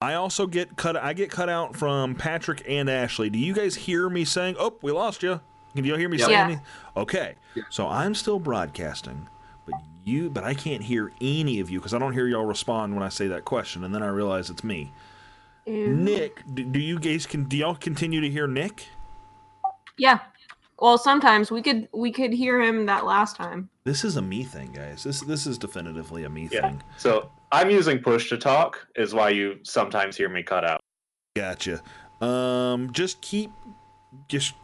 I also get cut out from Patrick and Ashley. Do you guys hear me saying, "Oh, we lost you"? Can you hear me saying anything? Okay. Yeah. So I'm still broadcasting, but I can't hear any of you because I don't hear y'all respond when I say that question, and then I realize it's me. Nick, do y'all continue to hear Nick? Yeah. Well, sometimes we could hear him that last time. This is a me thing, guys. This is definitively a me thing. So I'm using push to talk, is why you sometimes hear me cut out. Gotcha. Just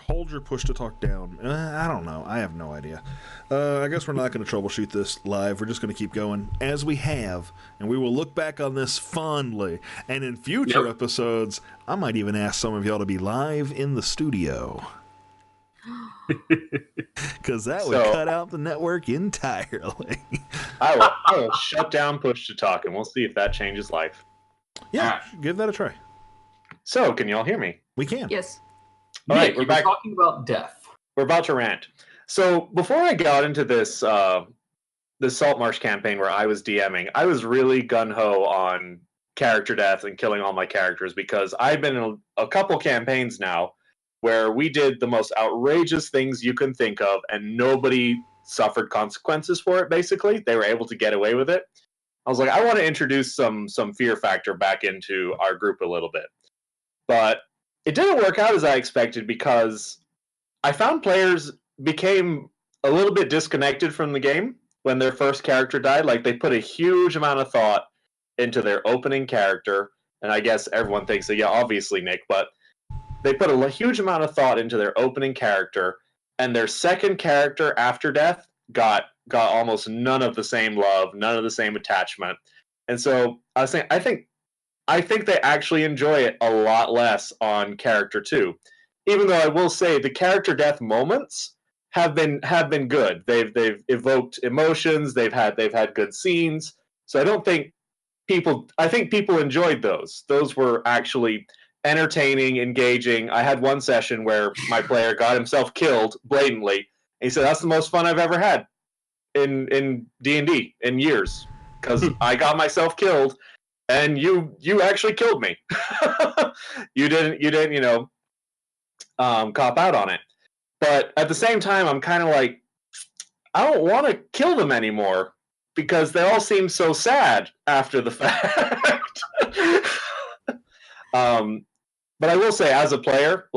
hold your push to talk down. I don't know. I have no idea. I guess we're not going to troubleshoot this live. We're just going to keep going as we have, and we will look back on this fondly. And in future episodes, I might even ask some of y'all to be live in the studio. Because that would cut out the network entirely. I will shut down push to talk, and we'll see if that changes life. Yeah, give that a try. So, can you all hear me? We can. Yes. All right, we're back. Talking about death. We're about to rant. So, before I got into this Saltmarsh campaign where I was DMing, I was really gung-ho on character death and killing all my characters because I've been in a couple campaigns now where we did the most outrageous things you can think of, and nobody suffered consequences for it, basically. They were able to get away with it. I was like, I want to introduce some fear factor back into our group a little bit. But it didn't work out as I expected because I found players became a little bit disconnected from the game when their first character died. Like, they put a huge amount of thought into their opening character, and I guess everyone thinks that, yeah, obviously, Nick, but they put a huge amount of thought into their opening character, and their second character after death got almost none of the same love, none of the same attachment. And so I was saying, I think they actually enjoy it a lot less on character 2. Even though I will say the character death moments have been good. They've evoked emotions, they've had good scenes. So I think people enjoyed those. Those were actually entertaining, engaging. I had one session where my player got himself killed blatantly. And he said, "That's the most fun I've ever had in D&D in years, because I got myself killed, and you actually killed me. You didn't cop out on it." But at the same time, I'm kind of like, I don't want to kill them anymore because they all seem so sad after the fact. But I will say, as a player,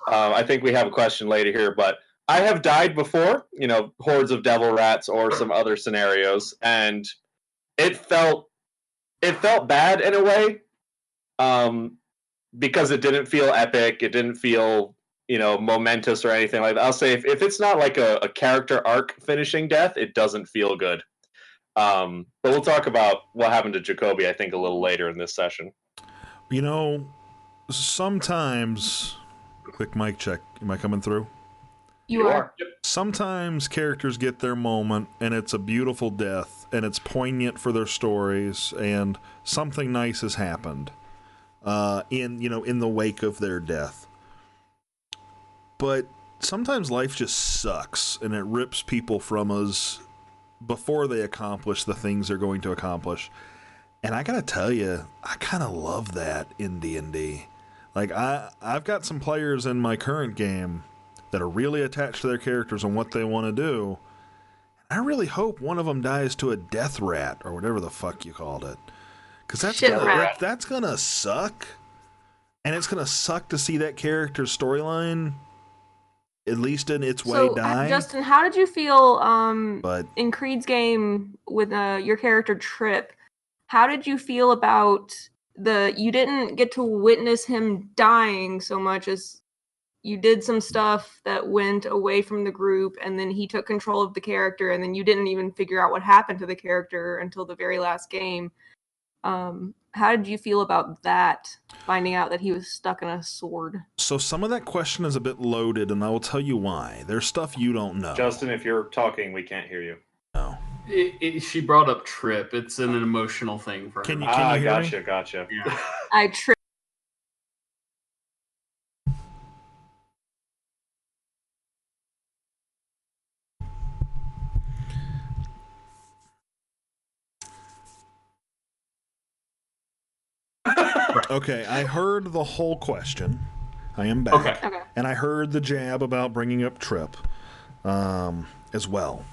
I think we have a question later here, but I have died before, hordes of devil rats or some other scenarios, and it felt bad in a way, because it didn't feel epic, it didn't feel, momentous or anything like that. I'll say if it's not like a character arc finishing death, it doesn't feel good. But we'll talk about what happened to Jacoby, I think, a little later in this session. Sometimes, quick mic check. Am I coming through? You are. Sometimes characters get their moment, and it's a beautiful death, and it's poignant for their stories, and something nice has happened in the wake of their death. But sometimes life just sucks, and it rips people from us before they accomplish the things they're going to accomplish. And I gotta tell you, I kind of love that in D&D. Like, I've got some players in my current game that are really attached to their characters and what they want to do. I really hope one of them dies to a death rat, or whatever the fuck you called it. Because that's gonna suck. And it's gonna suck to see that character's storyline, at least in its way, die. Justin, how did you feel in Creed's game with your character Trip? How did you feel about you didn't get to witness him dying so much as you did some stuff that went away from the group, and then he took control of the character, and then you didn't even figure out what happened to the character until the very last game. How did you feel about that, finding out that he was stuck in a sword? So some of that question is a bit loaded, and I will tell you why. There's stuff you don't know. Justin, if you're talking, we can't hear you. No. She brought up Trip. It's an emotional thing for her. Can you hear me? Gotcha. Yeah. I tripped. Okay, I heard the whole question. I am back. Okay. And I heard the jab about bringing up Trip as well.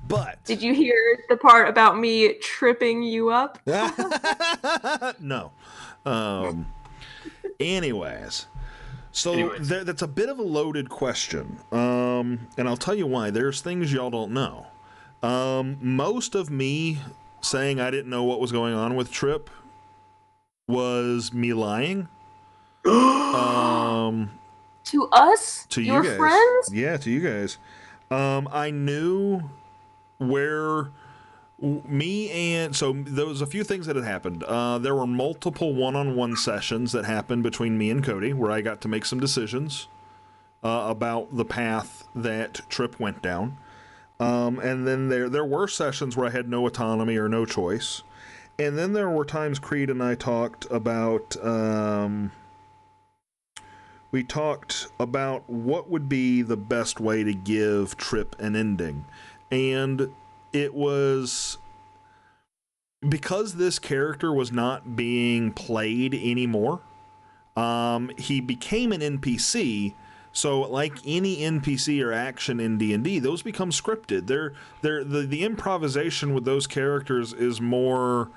But Did you hear the part about me tripping you up? no. Anyways. So that's a bit of a loaded question. And I'll tell you why. There's things y'all don't know. Most of me saying I didn't know what was going on with Trip was me lying. To us? To your you guys. Friends? Yeah, to you guys. I knew where so there was a few things that had happened. There were multiple one-on-one sessions that happened between me and Cody where I got to make some decisions about the path that Trip went down. And then there were sessions where I had no autonomy or no choice. And then there were times Creed and I talked about what would be the best way to give Trip an ending. And it was because this character was not being played anymore, he became an NPC. So like any NPC or action in D&D, those become scripted. The improvisation with those characters is more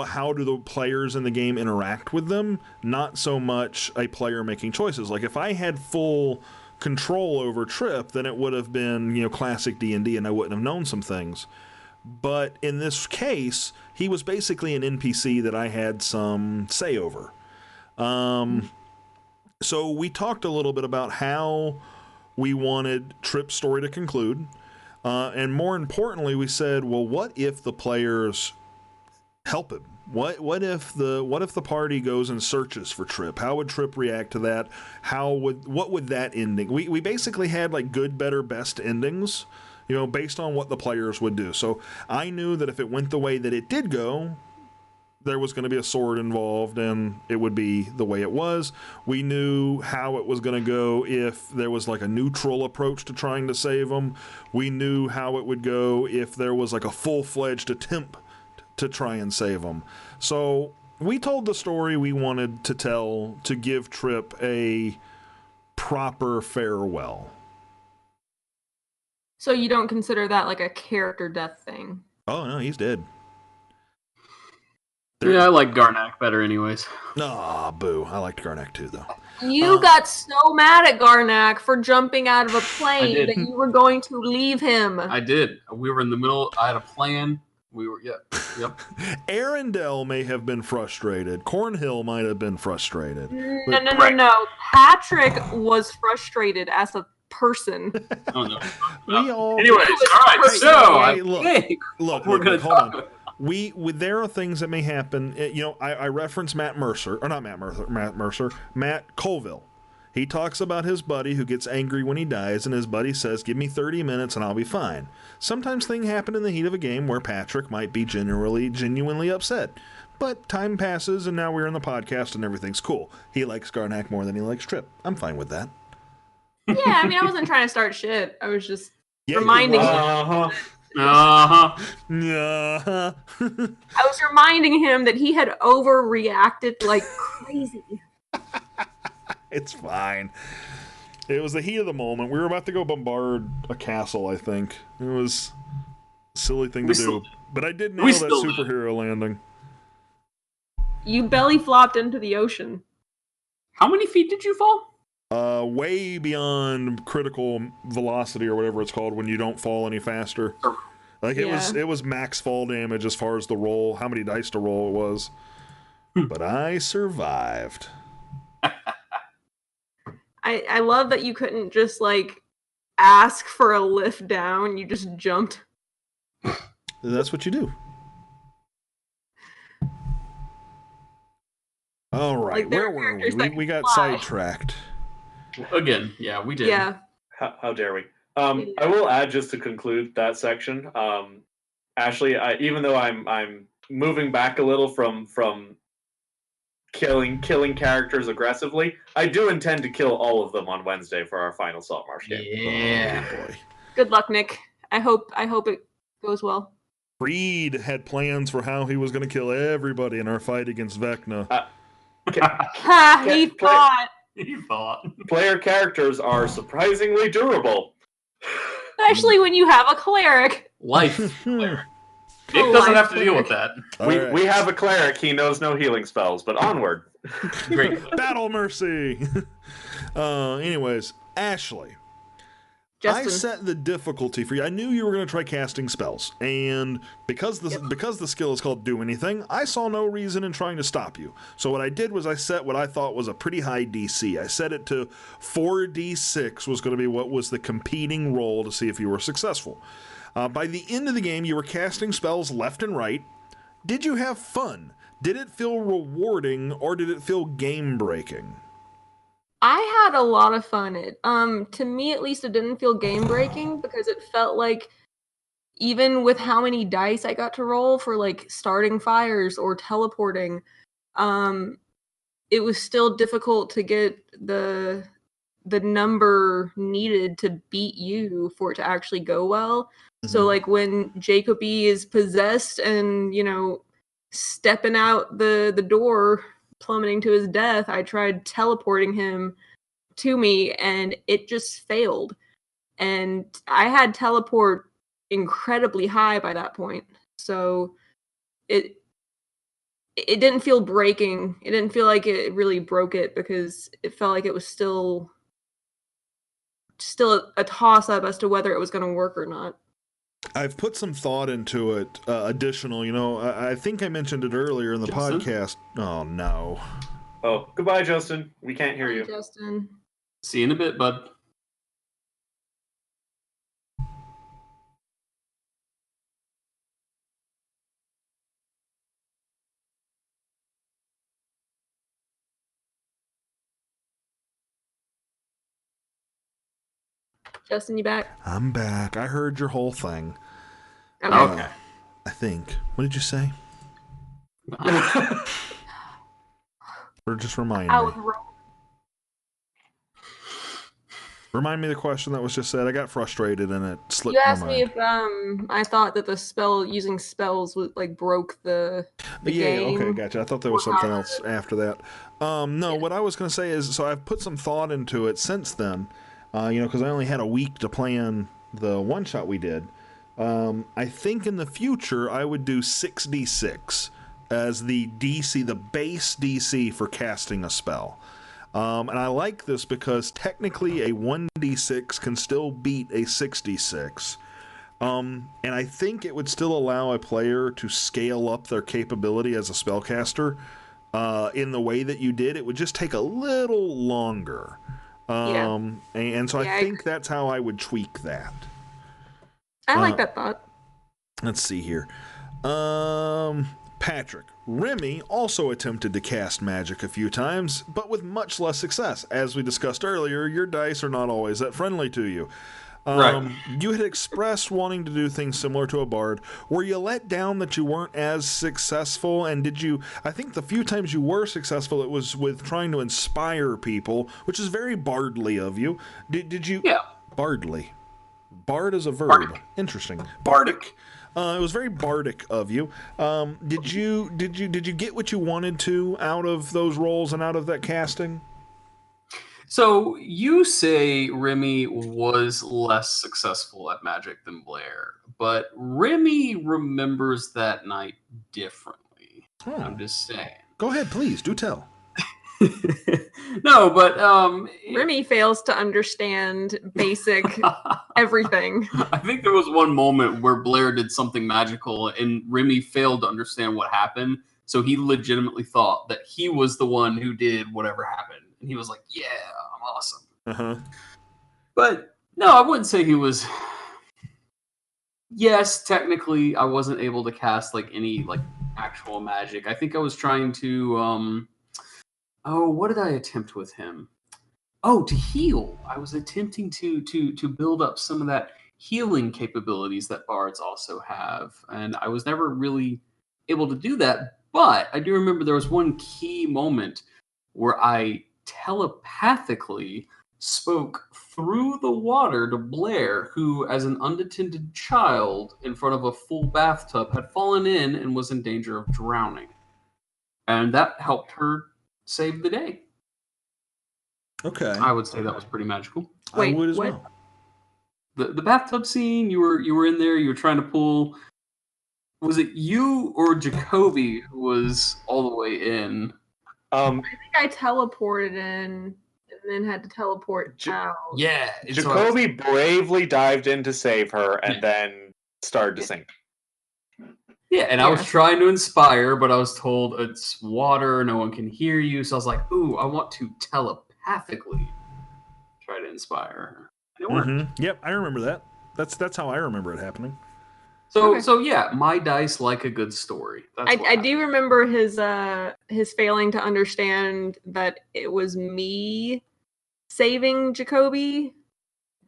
how do the players in the game interact with them, not so much a player making choices. Like if I had full control over Trip, then it would have been, classic D&D and I wouldn't have known some things. But in this case, he was basically an NPC that I had some say over. So we talked a little bit about how we wanted Trip's story to conclude. And more importantly, we said, well, what if the players help him? What if the party goes and searches for Trip? How would Trip react to that? What would that ending? We basically had like good, better, best endings, based on what the players would do. So I knew that if it went the way that it did go, there was going to be a sword involved and it would be the way it was. We knew how it was going to go if there was like a neutral approach to trying to save him. We knew how it would go if there was like a full-fledged attempt to try and save him. So we told the story we wanted to tell to give Trip a proper farewell. So you don't consider that like a character death thing? Oh no, he's dead. Yeah, I like Garnak better anyways. Aw, boo. I liked Garnak too, though. You got so mad at Garnak for jumping out of a plane that you were going to leave him. I did. We were in the middle. I had a plan. We were, yep. Arendelle may have been frustrated. Cornhill might have been frustrated. No. Patrick was frustrated as a person. Oh, no. We all... Anyways, all right, so... Hey, look, we're going to hold talk... on. There are things that may happen. I reference Matt Colville. He talks about his buddy who gets angry when he dies, and his buddy says, give me 30 minutes and I'll be fine. Sometimes things happen in the heat of a game where Patrick might be genuinely upset. But time passes, and now we're in the podcast, and everything's cool. He likes Garnak more than he likes Trip. I'm fine with that. Yeah, I mean, I wasn't trying to start shit. I was just reminding him. Uh-huh. Uh-huh. Yeah. I was reminding him that he had overreacted like crazy. It's fine. It was the heat of the moment. We were about to go bombard a castle, I think. It was a silly thing to do. But I did nail that superhero landing. You belly flopped into the ocean. How many feet did you fall? Way beyond critical velocity or whatever it's called when you don't fall any faster. Like it was max fall damage as far as the roll, how many dice to roll it was. But I survived. I love that you couldn't just like ask for a lift down. You just jumped. That's what you do. All right, Like, where were we? We got sidetracked. Again, yeah, we did. Yeah. How dare we? I will add, just to conclude that section. Ashley, even though I'm moving back a little from killing characters aggressively, I do intend to kill all of them on Wednesday for our final Saltmarsh game. Yeah. Oh, boy. Good luck, Nick. I hope it goes well. Freed had plans for how he was going to kill everybody in our fight against Vecna. He fought. He fought. Player characters are surprisingly durable. Especially when you have a cleric. Life cleric. Nick doesn't have to deal with that. We have a cleric. He knows no healing spells, but onward. Great. Battle mercy. Anyways, Ashley. Justin. I set the difficulty for you. I knew you were going to try casting spells, and because the skill is called Do Anything, I saw no reason in trying to stop you. So what I did was I set what I thought was a pretty high DC. I set it to 4d6 was going to be what was the competing roll to see if you were successful. By the end of the game, you were casting spells left and right. Did you have fun? Did it feel rewarding, or did it feel game-breaking? I had a lot of fun. To me, at least, it didn't feel game-breaking because it felt like even with how many dice I got to roll for like starting fires or teleporting, it was still difficult to get the number needed to beat you for it to actually go well. Mm-hmm. So like when Jacoby is possessed and, stepping out the door, plummeting to his death, I tried teleporting him to me and it just failed. And I had teleport incredibly high by that point. So it didn't feel breaking. It didn't feel like it really broke it because it felt like it was still a toss-up as to whether it was going to work or not. I've put some thought into it, additional, I think I mentioned it earlier in the podcast. Oh, no. Oh, goodbye, Justin. We can't hear you. Justin. See you in a bit, bud. Justin, you back? I'm back. I heard your whole thing. Okay. I think. What did you say? Or just remind me. Remind me the question that was just said. I got frustrated and it slipped my mind. You asked me if I thought that the spell using spells was like broke the game. Okay, gotcha. I thought there was something else after that. No, what I was going to say is, so I've put some thought into it since then. Because I only had a week to plan the one shot we did. I think in the future I would do 6d6 as the DC, the base DC for casting a spell. And I like this because technically a 1d6 can still beat a 6d6. And I think it would still allow a player to scale up their capability as a spellcaster in the way that you did. It would just take a little longer. And so I think that's how I would tweak that. Patrick, Remy also attempted to cast magic a few times, but with much less success. As we discussed earlier, your dice are not always that friendly to you. Right. You had expressed wanting to do things similar to a bard. Were you let down that you weren't as successful? And did you, I think the few times you were successful, it was with trying to inspire people, which is very bardly of you. Did you? Yeah. Bardly. Bard is a verb. Bardic. Interesting. Bardic. It was very bardic of you. Did you get what you wanted to out of those roles and out of that casting? So you say Remy was less successful at magic than Blair, but Remy remembers that night differently. Oh. I'm just saying. Go ahead, please. Do tell. No, but Remy fails to understand basic everything. I think there was one moment where Blair did something magical and Remy failed to understand what happened. So he legitimately thought that he was the one who did whatever happened. And he was like, yeah, I'm awesome. Uh-huh. But no, I wouldn't say he was. Yes, technically I wasn't able to cast like any like actual magic. I think I was trying to what did I attempt with him? Oh, to heal. I was attempting to build up some of that healing capabilities that bards also have, and I was never really able to do that. But I do remember there was one key moment where I telepathically spoke through the water to Blair, who, as an unattended child in front of a full bathtub, had fallen in and was in danger of drowning, and that helped her save the day. Okay. I would say that was pretty magical. Wait, I would as what? well. The bathtub scene, you were in there, you were trying to pull. Was it you or Jacoby who was all the way in? I think I teleported in and then had to teleport out. Yeah. Jacoby bravely dived in to save her and then started to sink. Yeah, and I was trying to inspire, but I was told it's water, no one can hear you. So I was like, ooh, I want to telepathically try to inspire her. And it worked. Mm-hmm. Yep, I remember that. That's how I remember it happening. So yeah, my dice like a good story. I do remember his failing to understand that it was me saving Jacoby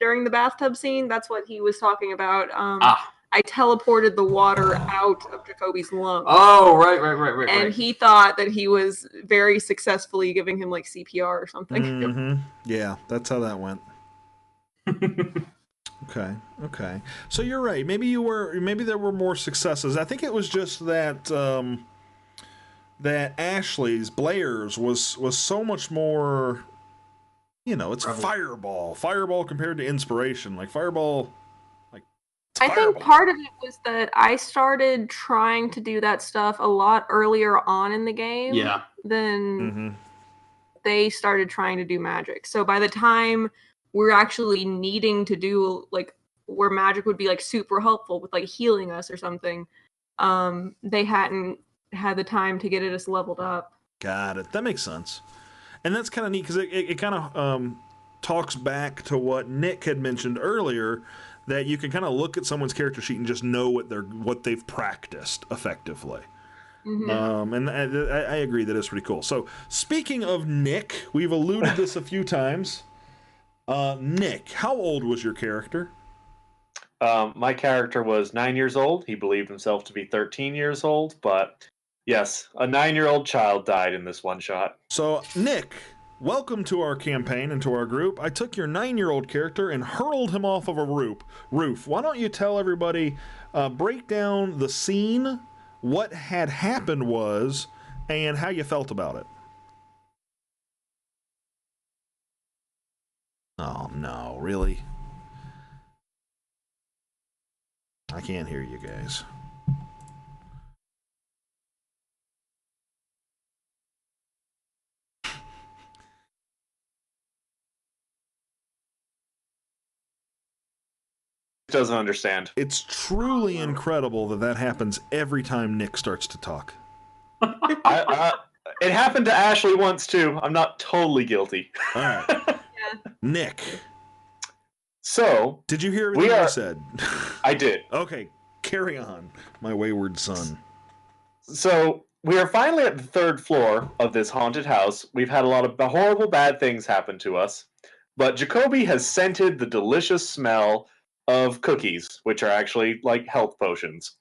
during the bathtub scene. That's what he was talking about. I teleported the water out of Jacoby's lungs. Oh, right. And he thought that he was very successfully giving him like CPR or something. Mm-hmm. Yeah, that's how that went. Okay. So you're right. Maybe there were more successes. I think it was just that that Ashley's, Blair's was so much more. It's Fireball compared to Inspiration. Like Fireball. I think part of it was that I started trying to do that stuff a lot earlier on in the game than they started trying to do magic. So by the time we're actually needing to do like where magic would be like super helpful with like healing us or something, they hadn't had the time to get us leveled up. Got it. That makes sense. And that's kind of neat because it kind of talks back to what Nick had mentioned earlier, that you can kind of look at someone's character sheet and just know what they've practiced effectively. Mm-hmm. And I agree that it's pretty cool. So speaking of Nick, we've alluded this a few times. Nick, how old was your character? My character was 9 years old. He believed himself to be 13 years old, but yes, a 9-year-old child died in this one shot. So Nick, welcome to our campaign and to our group. I took your 9-year-old character and hurled him off of a roof. Why don't you tell everybody, break down the scene, what had happened was, and how you felt about it. Oh, no, really? I can't hear you guys. Doesn't understand. It's truly incredible that happens every time Nick starts to talk. It happened to Ashley once too. I'm not totally guilty. All right. Nick. So, did you hear everything I said? I did. Okay, carry on, my wayward son. So we are finally at the third floor of this haunted house. We've had a lot of horrible bad things happen to us, but Jacoby has scented the delicious smell of cookies, which are actually like health potions.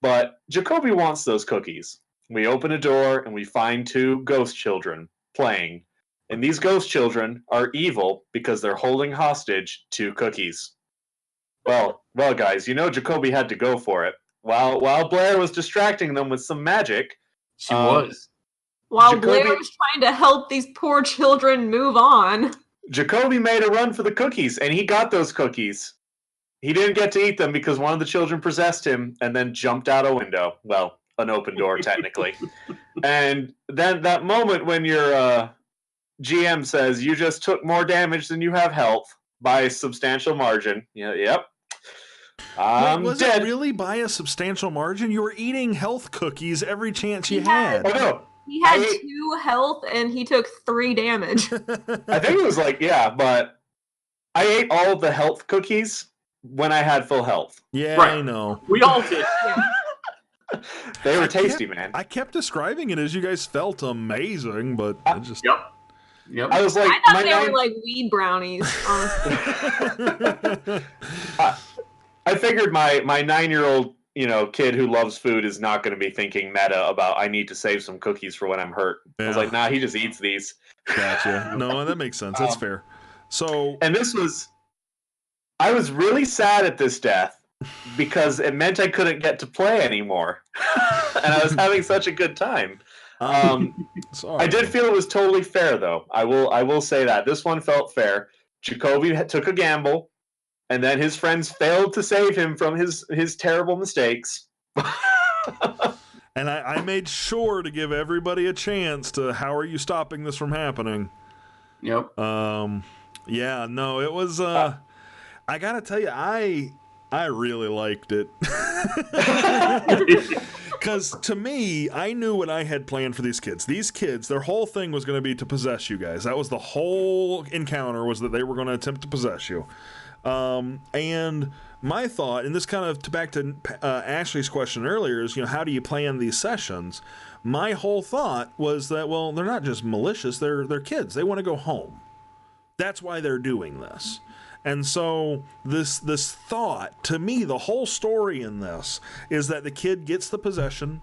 But Jacoby wants those cookies. We open a door and we find two ghost children playing. And these ghost children are evil because they're holding hostage two cookies. Well, guys, Jacoby had to go for it. While Blair was distracting them with some magic, She was. While Jacoby- Blair was trying to help these poor children move on. Jacoby made a run for the cookies, and he got those cookies. He didn't get to eat them because one of the children possessed him and then jumped out a window. Well, an open door, technically. And then that moment when your GM says, you just took more damage than you have health by a substantial margin. Yep. Wait, was dead. it really by a substantial margin? You were eating health cookies every chance you had. Oh, no. He had 2 health and he took 3 damage. I think it was but I ate all of the health cookies when I had full health. Yeah, Right. I know. We all did. They were tasty, man. I kept describing it as you guys felt amazing, but I just... Yep. I was like, I thought they were like weed brownies, honestly. I figured my 9-year-old kid who loves food is not going to be thinking meta about I need to save some cookies for when I'm hurt. Yeah. I was like, nah, he just eats these. Gotcha. No, that makes sense. That's fair. So, and I was really sad at this death because it meant I couldn't get to play anymore, and I was having such a good time. I did feel it was totally fair, though. I will say that this one felt fair. Jacoby took a gamble, and then his friends failed to save him from his terrible mistakes. And I made sure to give everybody a chance to, how are you stopping this from happening? Yep. Yeah, no, it was, I gotta tell you, I really liked it. Because to me, I knew what I had planned for these kids. These kids, their whole thing was going to be to possess you guys. That was the whole encounter, was that they were going to attempt to possess you. And my thought, and this kind of back to Ashley's question earlier, is, how do you plan these sessions? My whole thought was that, well, they're not just malicious, they're kids. They want to go home. That's why they're doing this. And so this thought, to me, the whole story in this is that the kid gets the possession.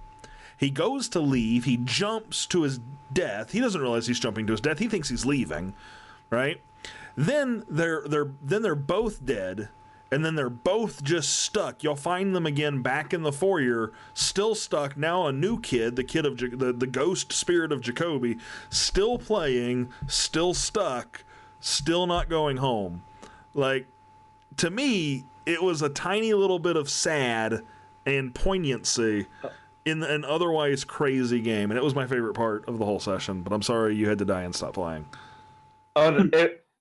He goes to leave. He jumps to his death. He doesn't realize he's jumping to his death. He thinks he's leaving, right? Then they're both dead, and then they're both just stuck. You'll find them again back in the foyer, still stuck. Now a new kid, the kid of the ghost spirit of Jacoby, still playing, still stuck, still not going home. Like, to me, it was a tiny little bit of sad and poignancy in an otherwise crazy game, and it was my favorite part of the whole session. But I'm sorry you had to die and stop playing. Oh,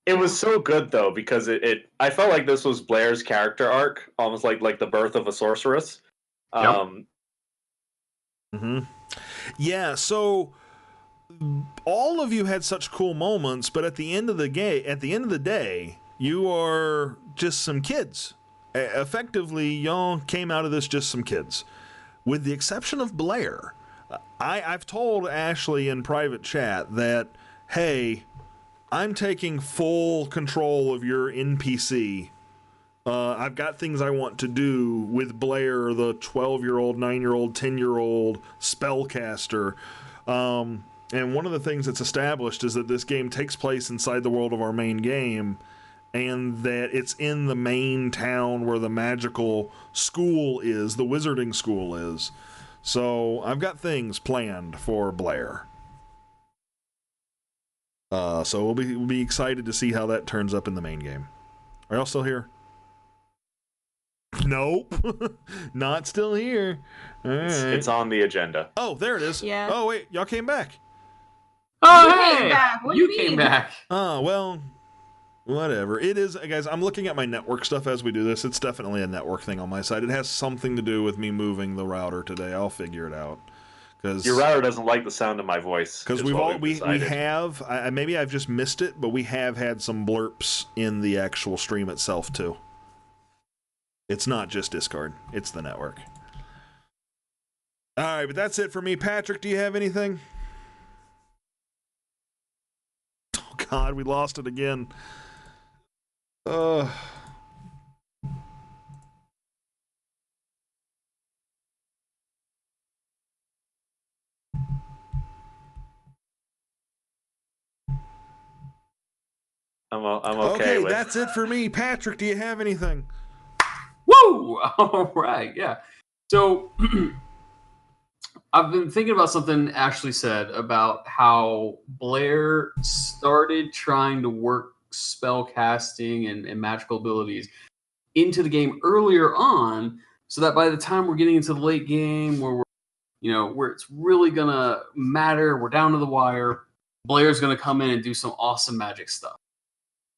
it was so good though, because I felt like this was Blair's character arc, almost like the birth of a sorceress. Yeah, so all of you had such cool moments, but at the end of the day, you are just some kids. Effectively, y'all came out of this just some kids. With the exception of Blair. I've told Ashley in private chat that, hey, I'm taking full control of your NPC. I've got things I want to do with Blair, the 12-year-old, 9-year-old, 10-year-old spellcaster. And one of the things that's established is that this game takes place inside the world of our main game, and that it's in the main town where the magical school is, the wizarding school is. So I've got things planned for Blair. So we'll be excited to see how that turns up in the main game. Are y'all still here? Nope. Not still here. All right. It's on the agenda. Oh, there it is. Yeah. Oh, wait. Y'all came back. Oh, You hey! came back. What do You you came mean? back. Oh, well, whatever. It is, guys, I'm looking at my network stuff as we do this. It's definitely a network thing on my side. It has something to do with me moving the router today. I'll figure it out. Your router doesn't like the sound of my voice. Because we have, maybe I've just missed it, but we have had some blurps in the actual stream itself, too. It's not just Discord. It's the network. All right, but that's it for me. Patrick, do you have anything? Oh, God, we lost it again. I'm okay with. That's it for me. Patrick, do you have anything? Woo! All right, yeah. So I've been thinking about something Ashley said about how Blair started trying to work spell casting and magical abilities into the game earlier on, so that by the time we're getting into the late game where where it's really gonna matter, we're down to the wire, Blair's gonna come in and do some awesome magic stuff.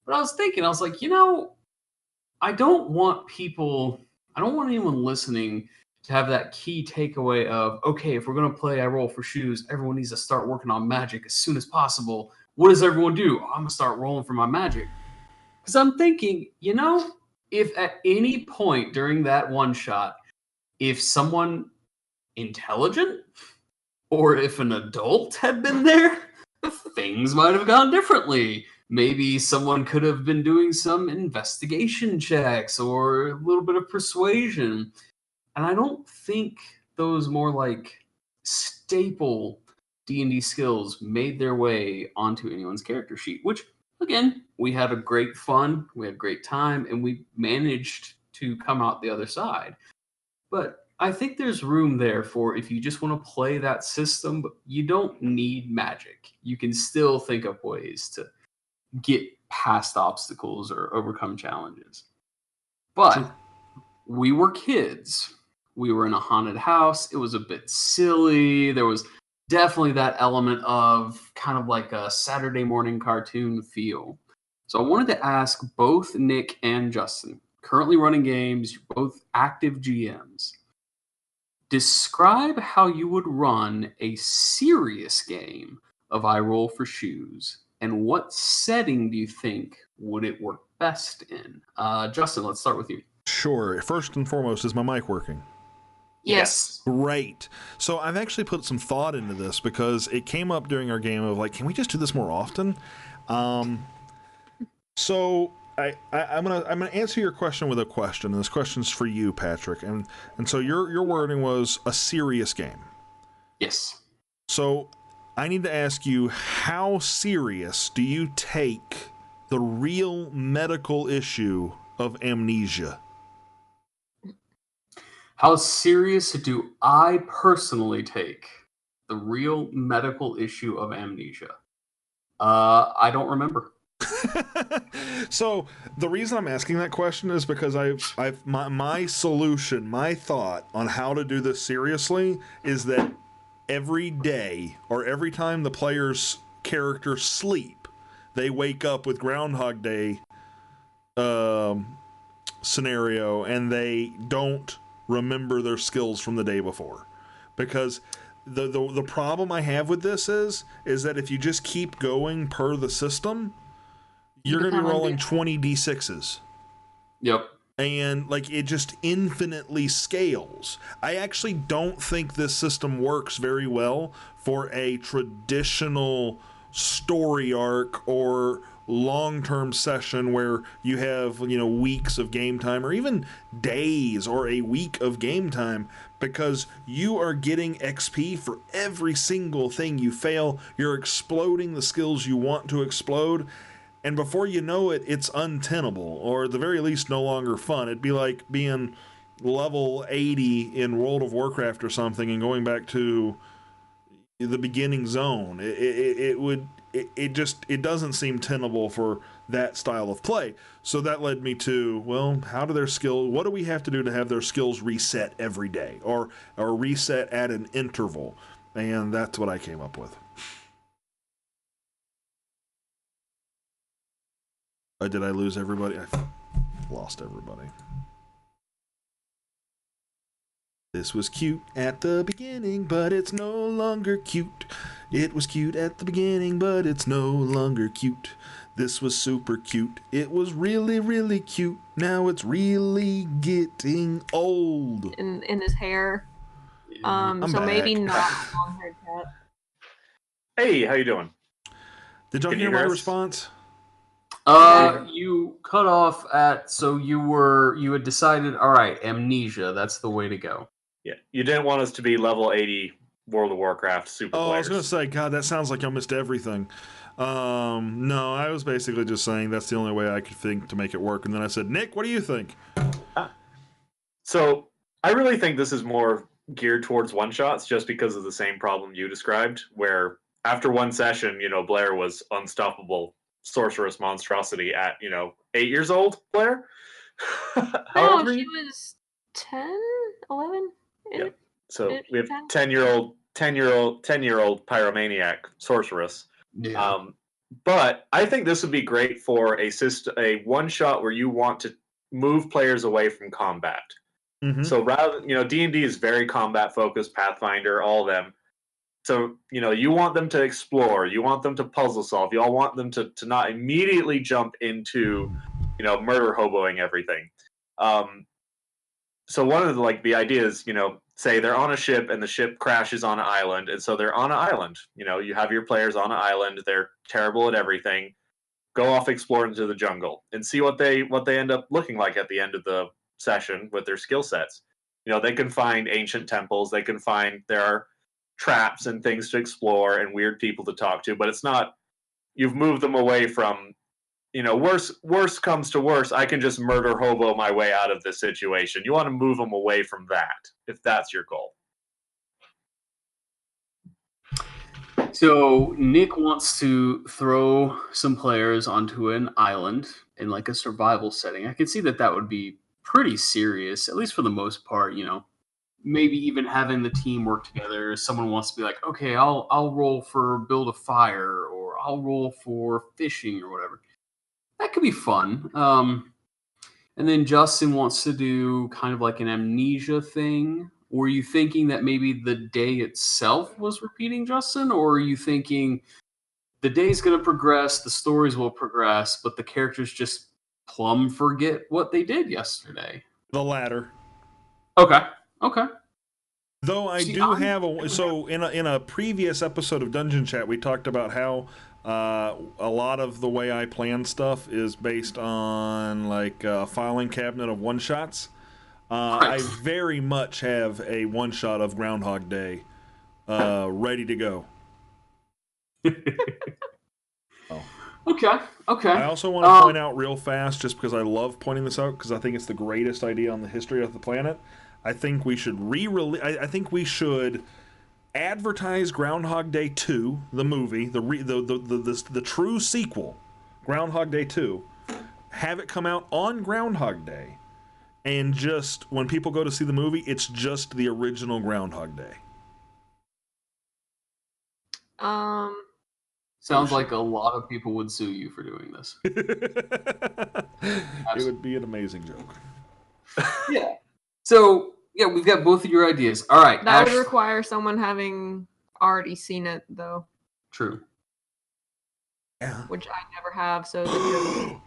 But I was thinking, I was like, I don't want anyone listening to have that key takeaway of, okay, if we're going to play I Roll for Shoes, everyone needs to start working on magic as soon as possible. What does everyone do? I'm going to start rolling for my magic. Because I'm thinking, if at any point during that one shot, if someone intelligent or if an adult had been there, things might have gone differently. Maybe someone could have been doing some investigation checks or a little bit of persuasion. And I don't think those more like staple D&D skills made their way onto anyone's character sheet, which, again, we had a great fun, we had a great time, and we managed to come out the other side. But I think there's room there for if you just want to play that system, but you don't need magic. You can still think up ways to get past obstacles or overcome challenges. But we were kids. We were in a haunted house. It was a bit silly. There was definitely that element of kind of like a Saturday morning cartoon feel. So I wanted to ask both Nick and Justin, currently running games, both active GMs, describe how you would run a serious game of I Roll for Shoes, and what setting do you think would it work best in? Justin, let's start with you. Sure. First and foremost, is my mic working? Yes. Great. So I've actually put some thought into this because it came up during our game of like, can we just do this more often? So I'm gonna answer your question with a question, and this question's for you, Patrick. And so your wording was a serious game. Yes. So I need to ask you, how serious do you take the real medical issue of amnesia? How serious do I personally take the real medical issue of amnesia? I don't remember. So the reason I'm asking that question is because my solution, my thought on how to do this seriously is that every day or every time the player's characters sleep, they wake up with Groundhog Day scenario and they don't remember their skills from the day before. Because the problem I have with this is that if you just keep going per the system, you're going to be rolling 20 d6s. Yep. And like it just infinitely scales. I actually don't think this system works very well for a traditional story arc or long-term session where you have, weeks of game time or even days or a week of game time, because you are getting XP for every single thing you fail. You're exploding the skills you want to explode. And before you know it, it's untenable, or at the very least no longer fun. It'd be like being level 80 in World of Warcraft or something and going back to the beginning zone. It doesn't seem tenable for that style of play. So that led me to, well, what do we have to do to have their skills reset every day or reset at an interval? And that's what I came up with. Did I lose everybody? I lost everybody. This was cute at the beginning, but it's no longer cute. It was cute at the beginning, but it's no longer cute. This was super cute. It was really, really cute. Now it's really getting old. In his hair. So maybe back. not a long-haired cat. Hey, how you doing? Did y'all Can you hear my hear us? response? You cut off at, so you had decided, all right, amnesia, that's the way to go. Yeah, you didn't want us to be level 80 World of Warcraft super Oh, I players. was gonna say, God, that sounds like I missed everything. No, I was basically just saying that's the only way I could think to make it work, and then I said, Nick, what do you think? So I really think this is more geared towards one-shots just because of the same problem you described, where after one session, Blair was unstoppable sorceress monstrosity at, 8 years old, Blair? How old were she you? was 10, 11? Yeah. So we have 10? 10-year-old pyromaniac sorceress. Yeah. But I think this would be great for a one-shot where you want to move players away from combat. Mm-hmm. So rather, D&D is very combat focused, Pathfinder, all of them. So, you want them to explore, you want them to puzzle solve, you all want them to not immediately jump into, murder hoboing everything. So one of the ideas, say they're on a ship and the ship crashes on an island, and so they're on an island. You have your players on an island, they're terrible at everything. Go off explore into the jungle and see what they end up looking like at the end of the session with their skill sets. They can find ancient temples, there are traps and things to explore and weird people to talk to, but it's not, you've moved them away from, worse comes to worse, I can just murder hobo my way out of this situation. You want to move them away from that, if that's your goal. So Nick wants to throw some players onto an island in like a survival setting. I can see that would be pretty serious, at least for the most part, maybe even having the team work together. Someone wants to be like, okay, I'll roll for build a fire, or I'll roll for fishing or whatever. That could be fun. And then Justin wants to do kind of like an amnesia thing. Were you thinking that maybe the day itself was repeating, Justin? Or are you thinking the day's going to progress, the stories will progress, but the characters just plumb forget what they did yesterday? The latter. Okay. Though I do have in a previous episode of Dungeon Chat, we talked about how a lot of the way I plan stuff is based on like a filing cabinet of one shots. I very much have a one shot of Groundhog Day ready to go. Okay. I also want to point out real fast, just because I love pointing this out, because I think it's the greatest idea on the history of the planet. I think we should I think we should advertise Groundhog Day 2, the movie, the true sequel, Groundhog Day 2. Have it come out on Groundhog Day, and just when people go to see the movie, it's just the original Groundhog Day. Sounds like a lot of people would sue you for doing this. It would be an amazing joke. Yeah. So, yeah, we've got both of your ideas. All right. That would require someone having already seen it, though. True. Yeah. Which I never have, so the joke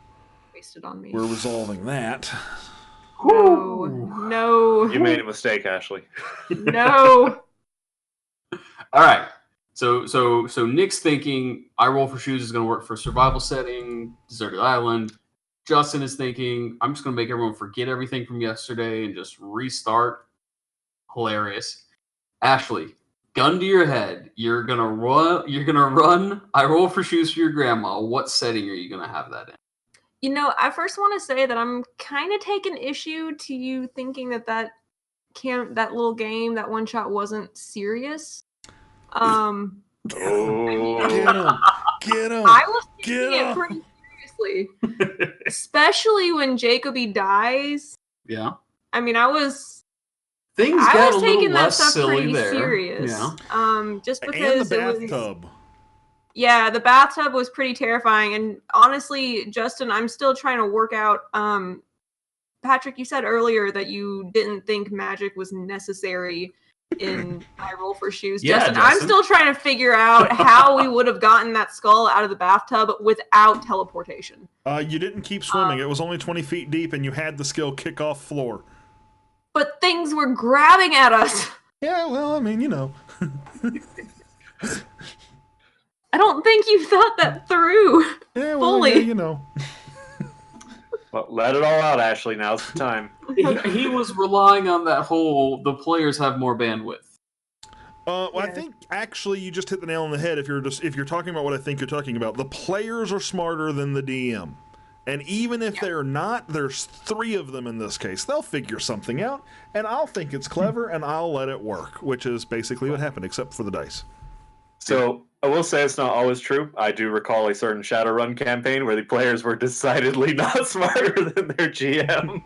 wasted on me. We're resolving that. No. You made a mistake, Ashley. No. All right. So Nick's thinking I roll for shoes is going to work for a survival setting, deserted island. Justin is thinking I'm just going to make everyone forget everything from yesterday and just restart. Hilarious. Ashley, gun to your head. You're going to run. I roll for shoes for your grandma. What setting are you going to have that in? I first want to say that I'm kind of taking issue to you thinking that little game, that one shot wasn't serious. Get him! I was taking it pretty seriously, especially when Jacoby dies. Yeah. I mean, I was taking that stuff pretty there. serious. Yeah. Just because and the bathtub. Yeah, the bathtub was pretty terrifying. And honestly, Justin, I'm still trying to work out. Patrick, you said earlier that you didn't think magic was necessary in I Roll for Shoes. Yeah, Justin, Justin. I'm still trying to figure out how we would have gotten that skull out of the bathtub without teleportation. You didn't keep swimming. It was only 20 feet deep, and you had the skill kick off floor. But things were grabbing at us. Yeah, well, I mean, I don't think you thought that through Yeah, well, fully. yeah, Well, let it all out, Ashley. Now's the time. He was relying on that whole the players have more bandwidth. Well, I Yeah. think actually you just hit the nail on the head. If you're talking about what I think you're talking about, the players are smarter than the DM, and even if they're not, there's 3 of them in this case. They'll figure something out, and I'll think it's clever, and I'll let it work, which is basically what happened, except for the dice. So I will say it's not always true. I do recall a certain Shadowrun campaign where the players were decidedly not smarter than their GM.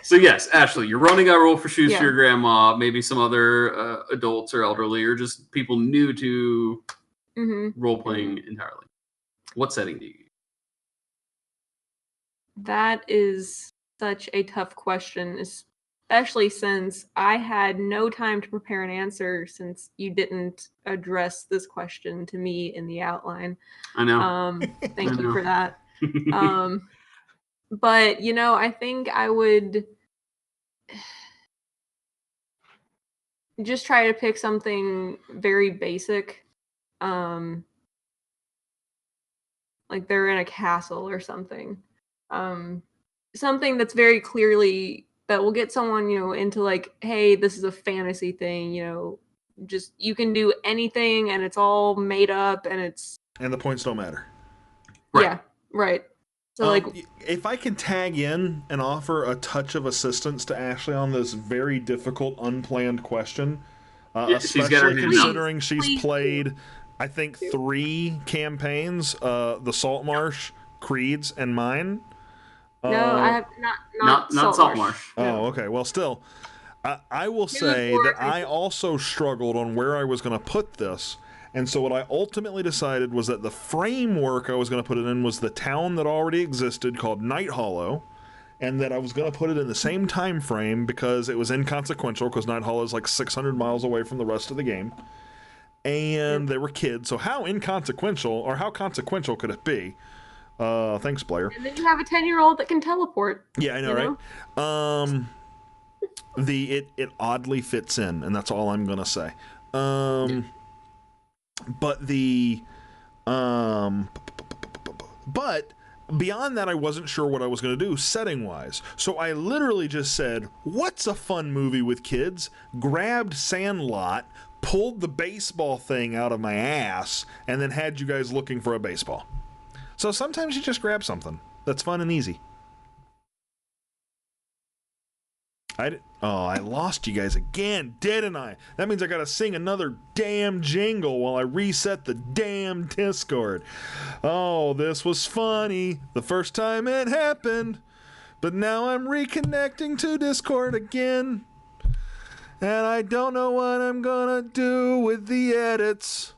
So yes, Ashley, you're running a roll for shoes Yeah. for your grandma, maybe some other adults or elderly, or just people new to role playing entirely. What setting do you use? That is such a tough question, especially since I had no time to prepare an answer since you didn't address this question to me in the outline. I know. Thank you for that. But I think I would just try to pick something very basic. Like they're in a castle or something. Something that's very clearly that will get someone, into like, hey, this is a fantasy thing, just you can do anything and it's all made up and And the points don't matter. Right. Yeah, right. So if I can tag in and offer a touch of assistance to Ashley on this very difficult, unplanned question, she's got her especially hand considering up. she's Please. played, I think, 3 campaigns, the Saltmarsh, Creeds, and mine. no, I have not Saltmarsh. Oh, okay. Well, still, I will say that I also struggled on where I was going to put this. And so what I ultimately decided was that the framework I was going to put it in was the town that already existed called Night Hollow, and that I was going to put it in the same time frame because it was inconsequential because Night Hollow is like 600 miles away from the rest of the game. And they were kids, so how inconsequential or how consequential could it be? Thanks, Blair. And then you have a 10-year-old that can teleport. Yeah, I know, right? It oddly fits in, and that's all I'm gonna say. But but beyond that, I wasn't sure what I was going to do setting-wise. So I literally just said, what's a fun movie with kids? Grabbed Sandlot, pulled the baseball thing out of my ass, and then had you guys looking for a baseball. So sometimes you just grab something that's fun and easy. I lost you guys again, didn't I? That means I gotta sing another damn jingle while I reset the damn Discord. Oh, this was funny the first time it happened, but now I'm reconnecting to Discord again, and I don't know what I'm gonna do with the edits.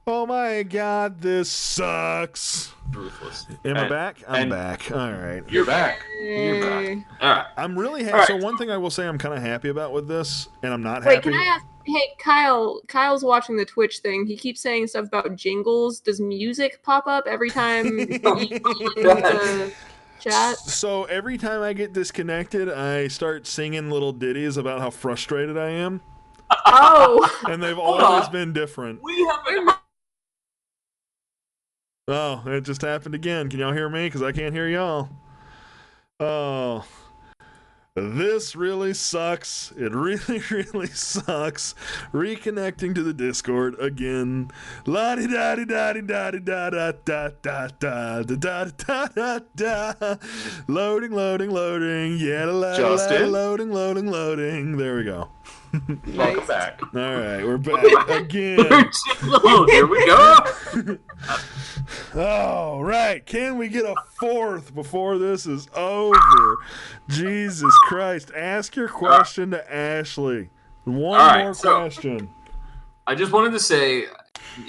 Oh my god, this sucks. Ruthless. Am I back? I'm back. All right. You're back. You're back. All right. I'm really happy. All right. So one thing I will say I'm kind of happy about with this, and I'm not Wait, happy. can I ask? Hey, Kyle. Kyle's watching the Twitch thing. He keeps saying stuff about jingles. Does music pop up every time you the chat? So every time I get disconnected, I start singing little ditties about how frustrated I am. Oh. And they've always been different. We have Oh, it just happened again. Can y'all hear me? Because I can't hear y'all. Oh. This really sucks. It really, really sucks. Reconnecting to the Discord again. La di da di da di da di da da da da da da da da da. Loading, loading, loading. Yeah, Justin? loading. There we go. Welcome back. All right, we're back again. Here we go. All right, can we get a 4th before this is over? Jesus Christ. Ask your question to Ashley. One more question. I just wanted to say,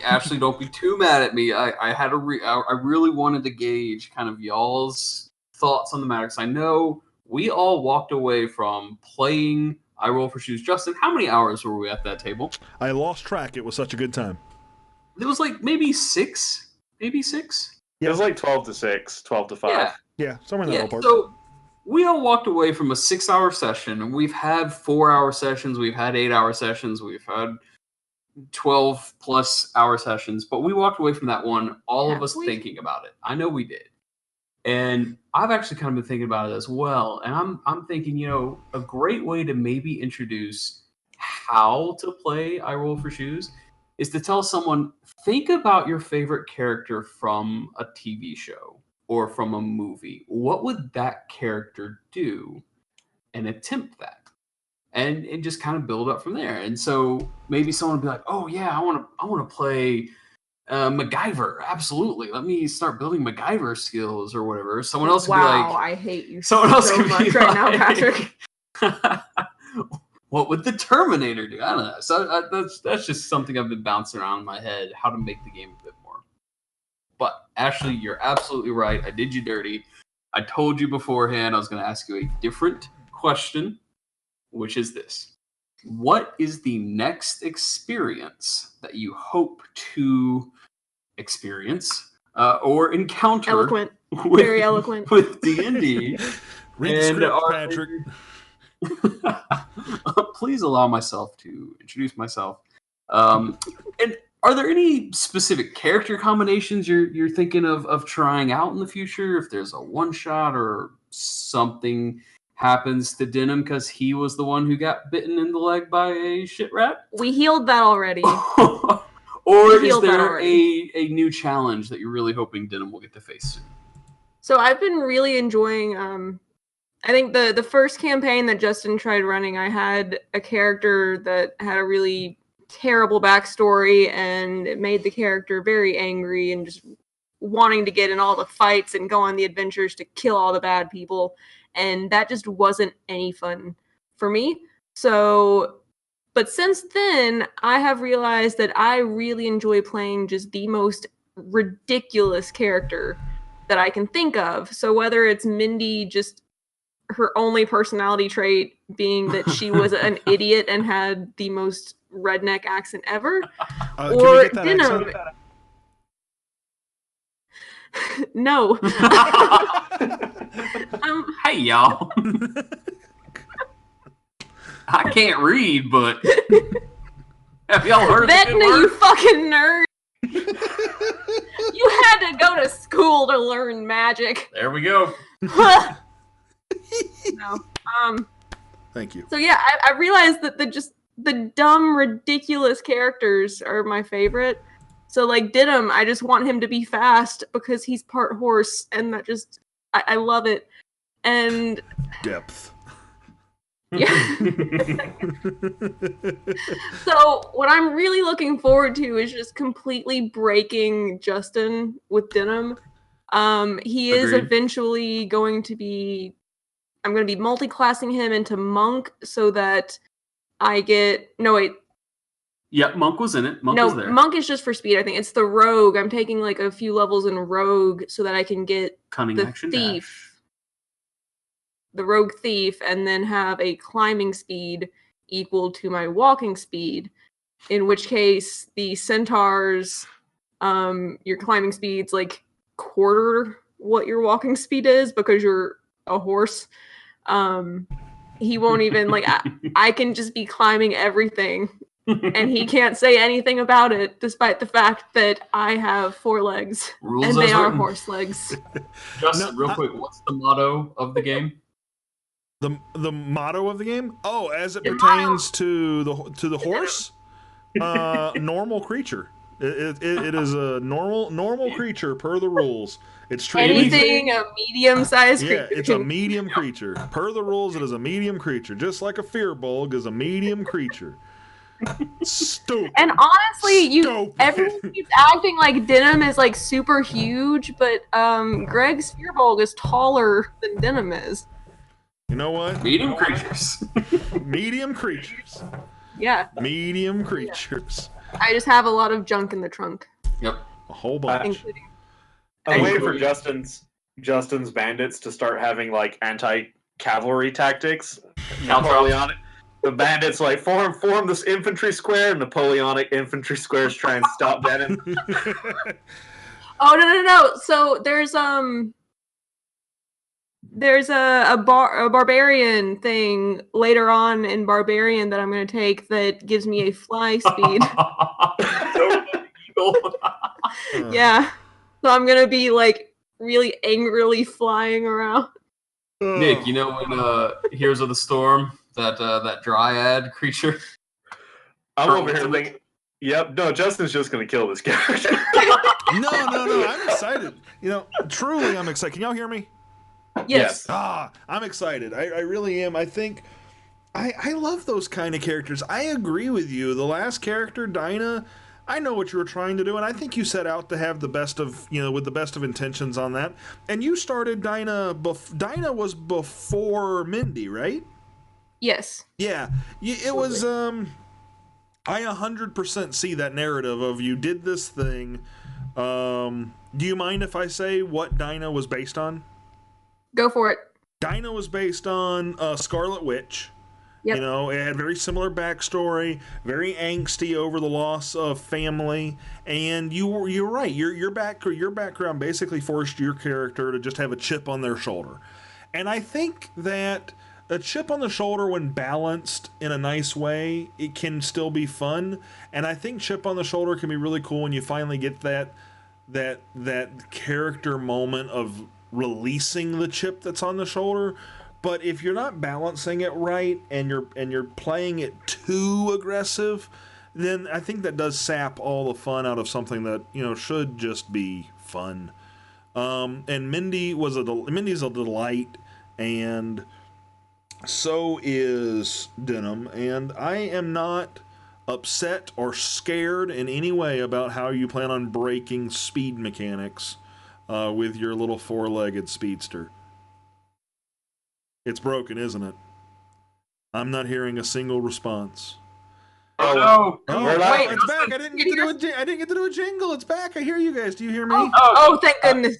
Ashley, don't be too mad at me. I really wanted to gauge kind of y'all's thoughts on the matter, because I know we all walked away from playing I Roll for Shoes. Justin, how many hours were we at that table? I lost track. It was such a good time. It was like maybe 6? Maybe 6? It was like 12 to 6, 12 to 5. Yeah, somewhere in that ballpark. So we all walked away from a 6-hour session, and we've had 4-hour sessions, we've had 8-hour sessions, we've had 12+ hour sessions, but we walked away from that one, all of us thinking about it. I know we did. And I've actually kind of been thinking about it as well. And I'm thinking, a great way to maybe introduce how to play I Roll for Shoes is to tell someone, think about your favorite character from a TV show or from a movie. What would that character do? And attempt that. And just kind of build up from there. And so maybe someone would be like, oh yeah, I want to play MacGyver. Absolutely. Let me start building MacGyver skills or whatever. Someone else could be like, wow, I hate you someone else so could much be right now, like, Patrick. what would the Terminator do? I don't know. So that's just something I've been bouncing around in my head, how to make the game a bit more. But Ashley, you're absolutely right. I did you dirty. I told you beforehand I was going to ask you a different question, which is this. What is the next experience that you hope to experience or encounter? Eloquent. Very eloquent. With D&D. Read the script, Patrick. Please allow myself to introduce myself. And are there any specific character combinations you're thinking of trying out in the future? If there's a one-shot or something happens to Denim because he was the one who got bitten in the leg by a shit rat? We healed that already. Or is there a new challenge that you're really hoping Denim will get to face soon? So I've been really enjoying, I think the first campaign that Justin tried running, I had a character that had a really terrible backstory, and it made the character very angry and just wanting to get in all the fights and go on the adventures to kill all the bad people. And that just wasn't any fun for me. So, but since then, I have realized that I really enjoy playing just the most ridiculous character that I can think of. So whether it's Mindy, just her only personality trait being that she was an idiot and had the most redneck accent ever, or Denim. No. Hey, y'all. I can't read, but have y'all heard Vecna, you fucking nerd. You had to go to school to learn magic. There we go. No. Thank you. So yeah, I realized that the dumb, ridiculous characters are my favorite. So like Denim, I just want him to be fast because he's part horse, and that just I love it. And depth. Yeah. So what I'm really looking forward to is just completely breaking Justin with Denim. He is eventually going to be. I'm going to be multi-classing him into Monk so that I get. No wait. Yep, Monk was in it. Monk was there. Monk is just for speed, I think. It's the Rogue. I'm taking like a few levels in Rogue so that I can get Cunning the Action Thief. Dash. The Rogue Thief, and then have a climbing speed equal to my walking speed. In which case, the Centaurs, your climbing speed's like quarter what your walking speed is because you're a horse. He won't even, like, I can just be climbing everything. And he can't say anything about it, despite the fact that I have 4 legs. Rules and they are written. horse legs. Justin, real quick, what's the motto of the game? The motto of the game? Oh, as it pertains to the horse? Normal creature. It is a normal creature per the rules. It's treated anything a medium-sized creature. Yeah, it's a medium creature. Per the rules, it is a medium creature. Just like a fearbulg is a medium creature. Stupid. And honestly, everyone keeps acting like Denim is like super huge, but Greg's Fearbulg is taller than Denim is. You know what? Medium creatures. Medium creatures. Yeah. Medium creatures. I just have a lot of junk in the trunk. Yep. A whole bunch. Including. I'm waiting for Justin's bandits to start having like anti-cavalry tactics. Napoleonic. The bandits like form this infantry square, and Napoleonic infantry squares try and stop Denim. Oh no! So there's There's a barbarian thing later on in Barbarian that I'm going to take that gives me a fly speed. Yeah. So I'm going to be like really angrily flying around. Nick, you know when Heroes of the Storm, that dryad creature? I'm over here thinking, yep, no, Justin's just going to kill this character. No, I'm excited. Truly I'm excited. Can y'all hear me? Yes. I'm excited. I really am. I think I love those kind of characters. I agree with you. The last character, Dinah, I know what you were trying to do, and I think you set out to have the best of, with the best of intentions on that. And you started Dinah. Dinah was before Mindy, right? Yes. Yeah. It was. I 100% see that narrative of you did this thing. Do you mind if I say what Dinah was based on? Go for it. Dinah was based on Scarlet Witch. Yep. It had very similar backstory, very angsty over the loss of family, and you're right. Your background basically forced your character to just have a chip on their shoulder, and I think that a chip on the shoulder, when balanced in a nice way, it can still be fun. And I think chip on the shoulder can be really cool when you finally get that character moment of releasing the chip that's on the shoulder. But if you're not balancing it right and you're playing it too aggressive, then I think that does sap all the fun out of something that should just be fun. And Mindy's a delight, and so is Denim, and I am not upset or scared in any way about how you plan on breaking speed mechanics with your little four-legged speedster. It's broken, isn't it? I'm not hearing a single response. Oh no! Oh, wait, it's back. I didn't get to do a jingle. It's back. I hear you guys. Do you hear me? Oh, thank goodness.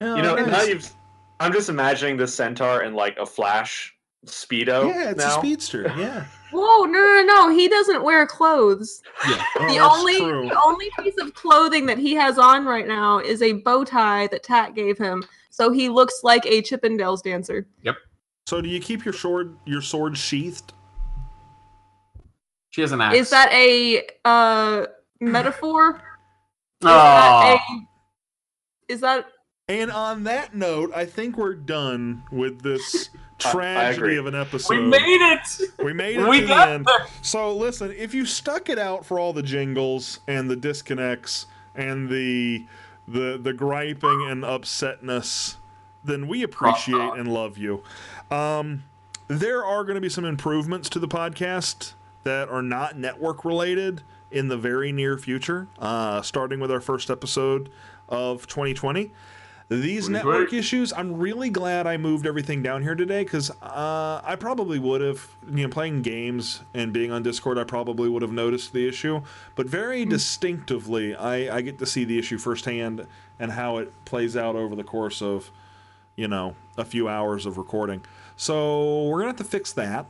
Nice. I'm just imagining the centaur in like a Flash Speedo. Yeah, it's now. a speedster. Yeah. Whoa, no. He doesn't wear clothes. Yeah. The only piece of clothing that he has on right now is a bow tie that Tat gave him, so he looks like a Chippendales dancer. Yep. So do you keep your sword sheathed? She has an axe. Is that a metaphor? Is that? And on that note, I think we're done with this tragedy of an episode. We made it! We made it to the end. So listen, if you stuck it out for all the jingles and the disconnects and the griping and upsetness, then we appreciate and love you. There are going to be some improvements to the podcast that are not network related in the very near future, starting with our first episode of 2020. These network issues, I'm really glad I moved everything down here today, because I probably would have, playing games and being on Discord, I probably would have noticed the issue. But very distinctively, I get to see the issue firsthand and how it plays out over the course of, a few hours of recording. So we're going to have to fix that.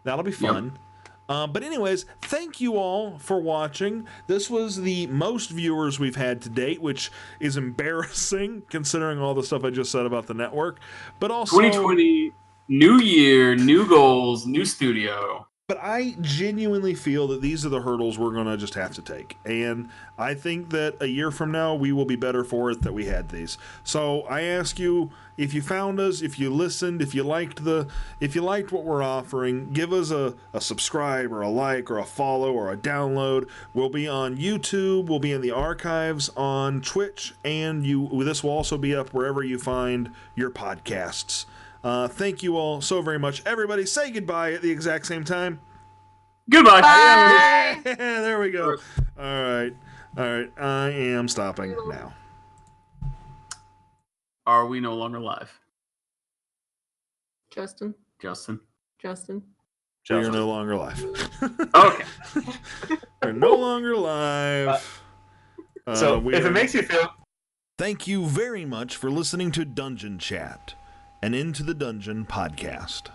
That'll be fun. Yep. But anyways, thank you all for watching. This was the most viewers we've had to date, which is embarrassing considering all the stuff I just said about the network. But also 2020, new year, new goals, new studio. But I genuinely feel that these are the hurdles we're going to just have to take. And I think that a year from now, we will be better for it that we had these. So I ask you, if you found us, if you listened, if you liked what we're offering, give us a subscribe or a like or a follow or a download. We'll be on YouTube. We'll be in the archives on Twitch. And this will also be up wherever you find your podcasts. Thank you all so very much. Everybody say goodbye at the exact same time. Goodbye. Bye. Yeah, there we go. All right. I am stopping now. Are we no longer live? Justin. We are no longer live. Okay. We're no longer live. If it makes you feel... Thank you very much for listening to Dungeon Chat, an Into the Dungeon podcast.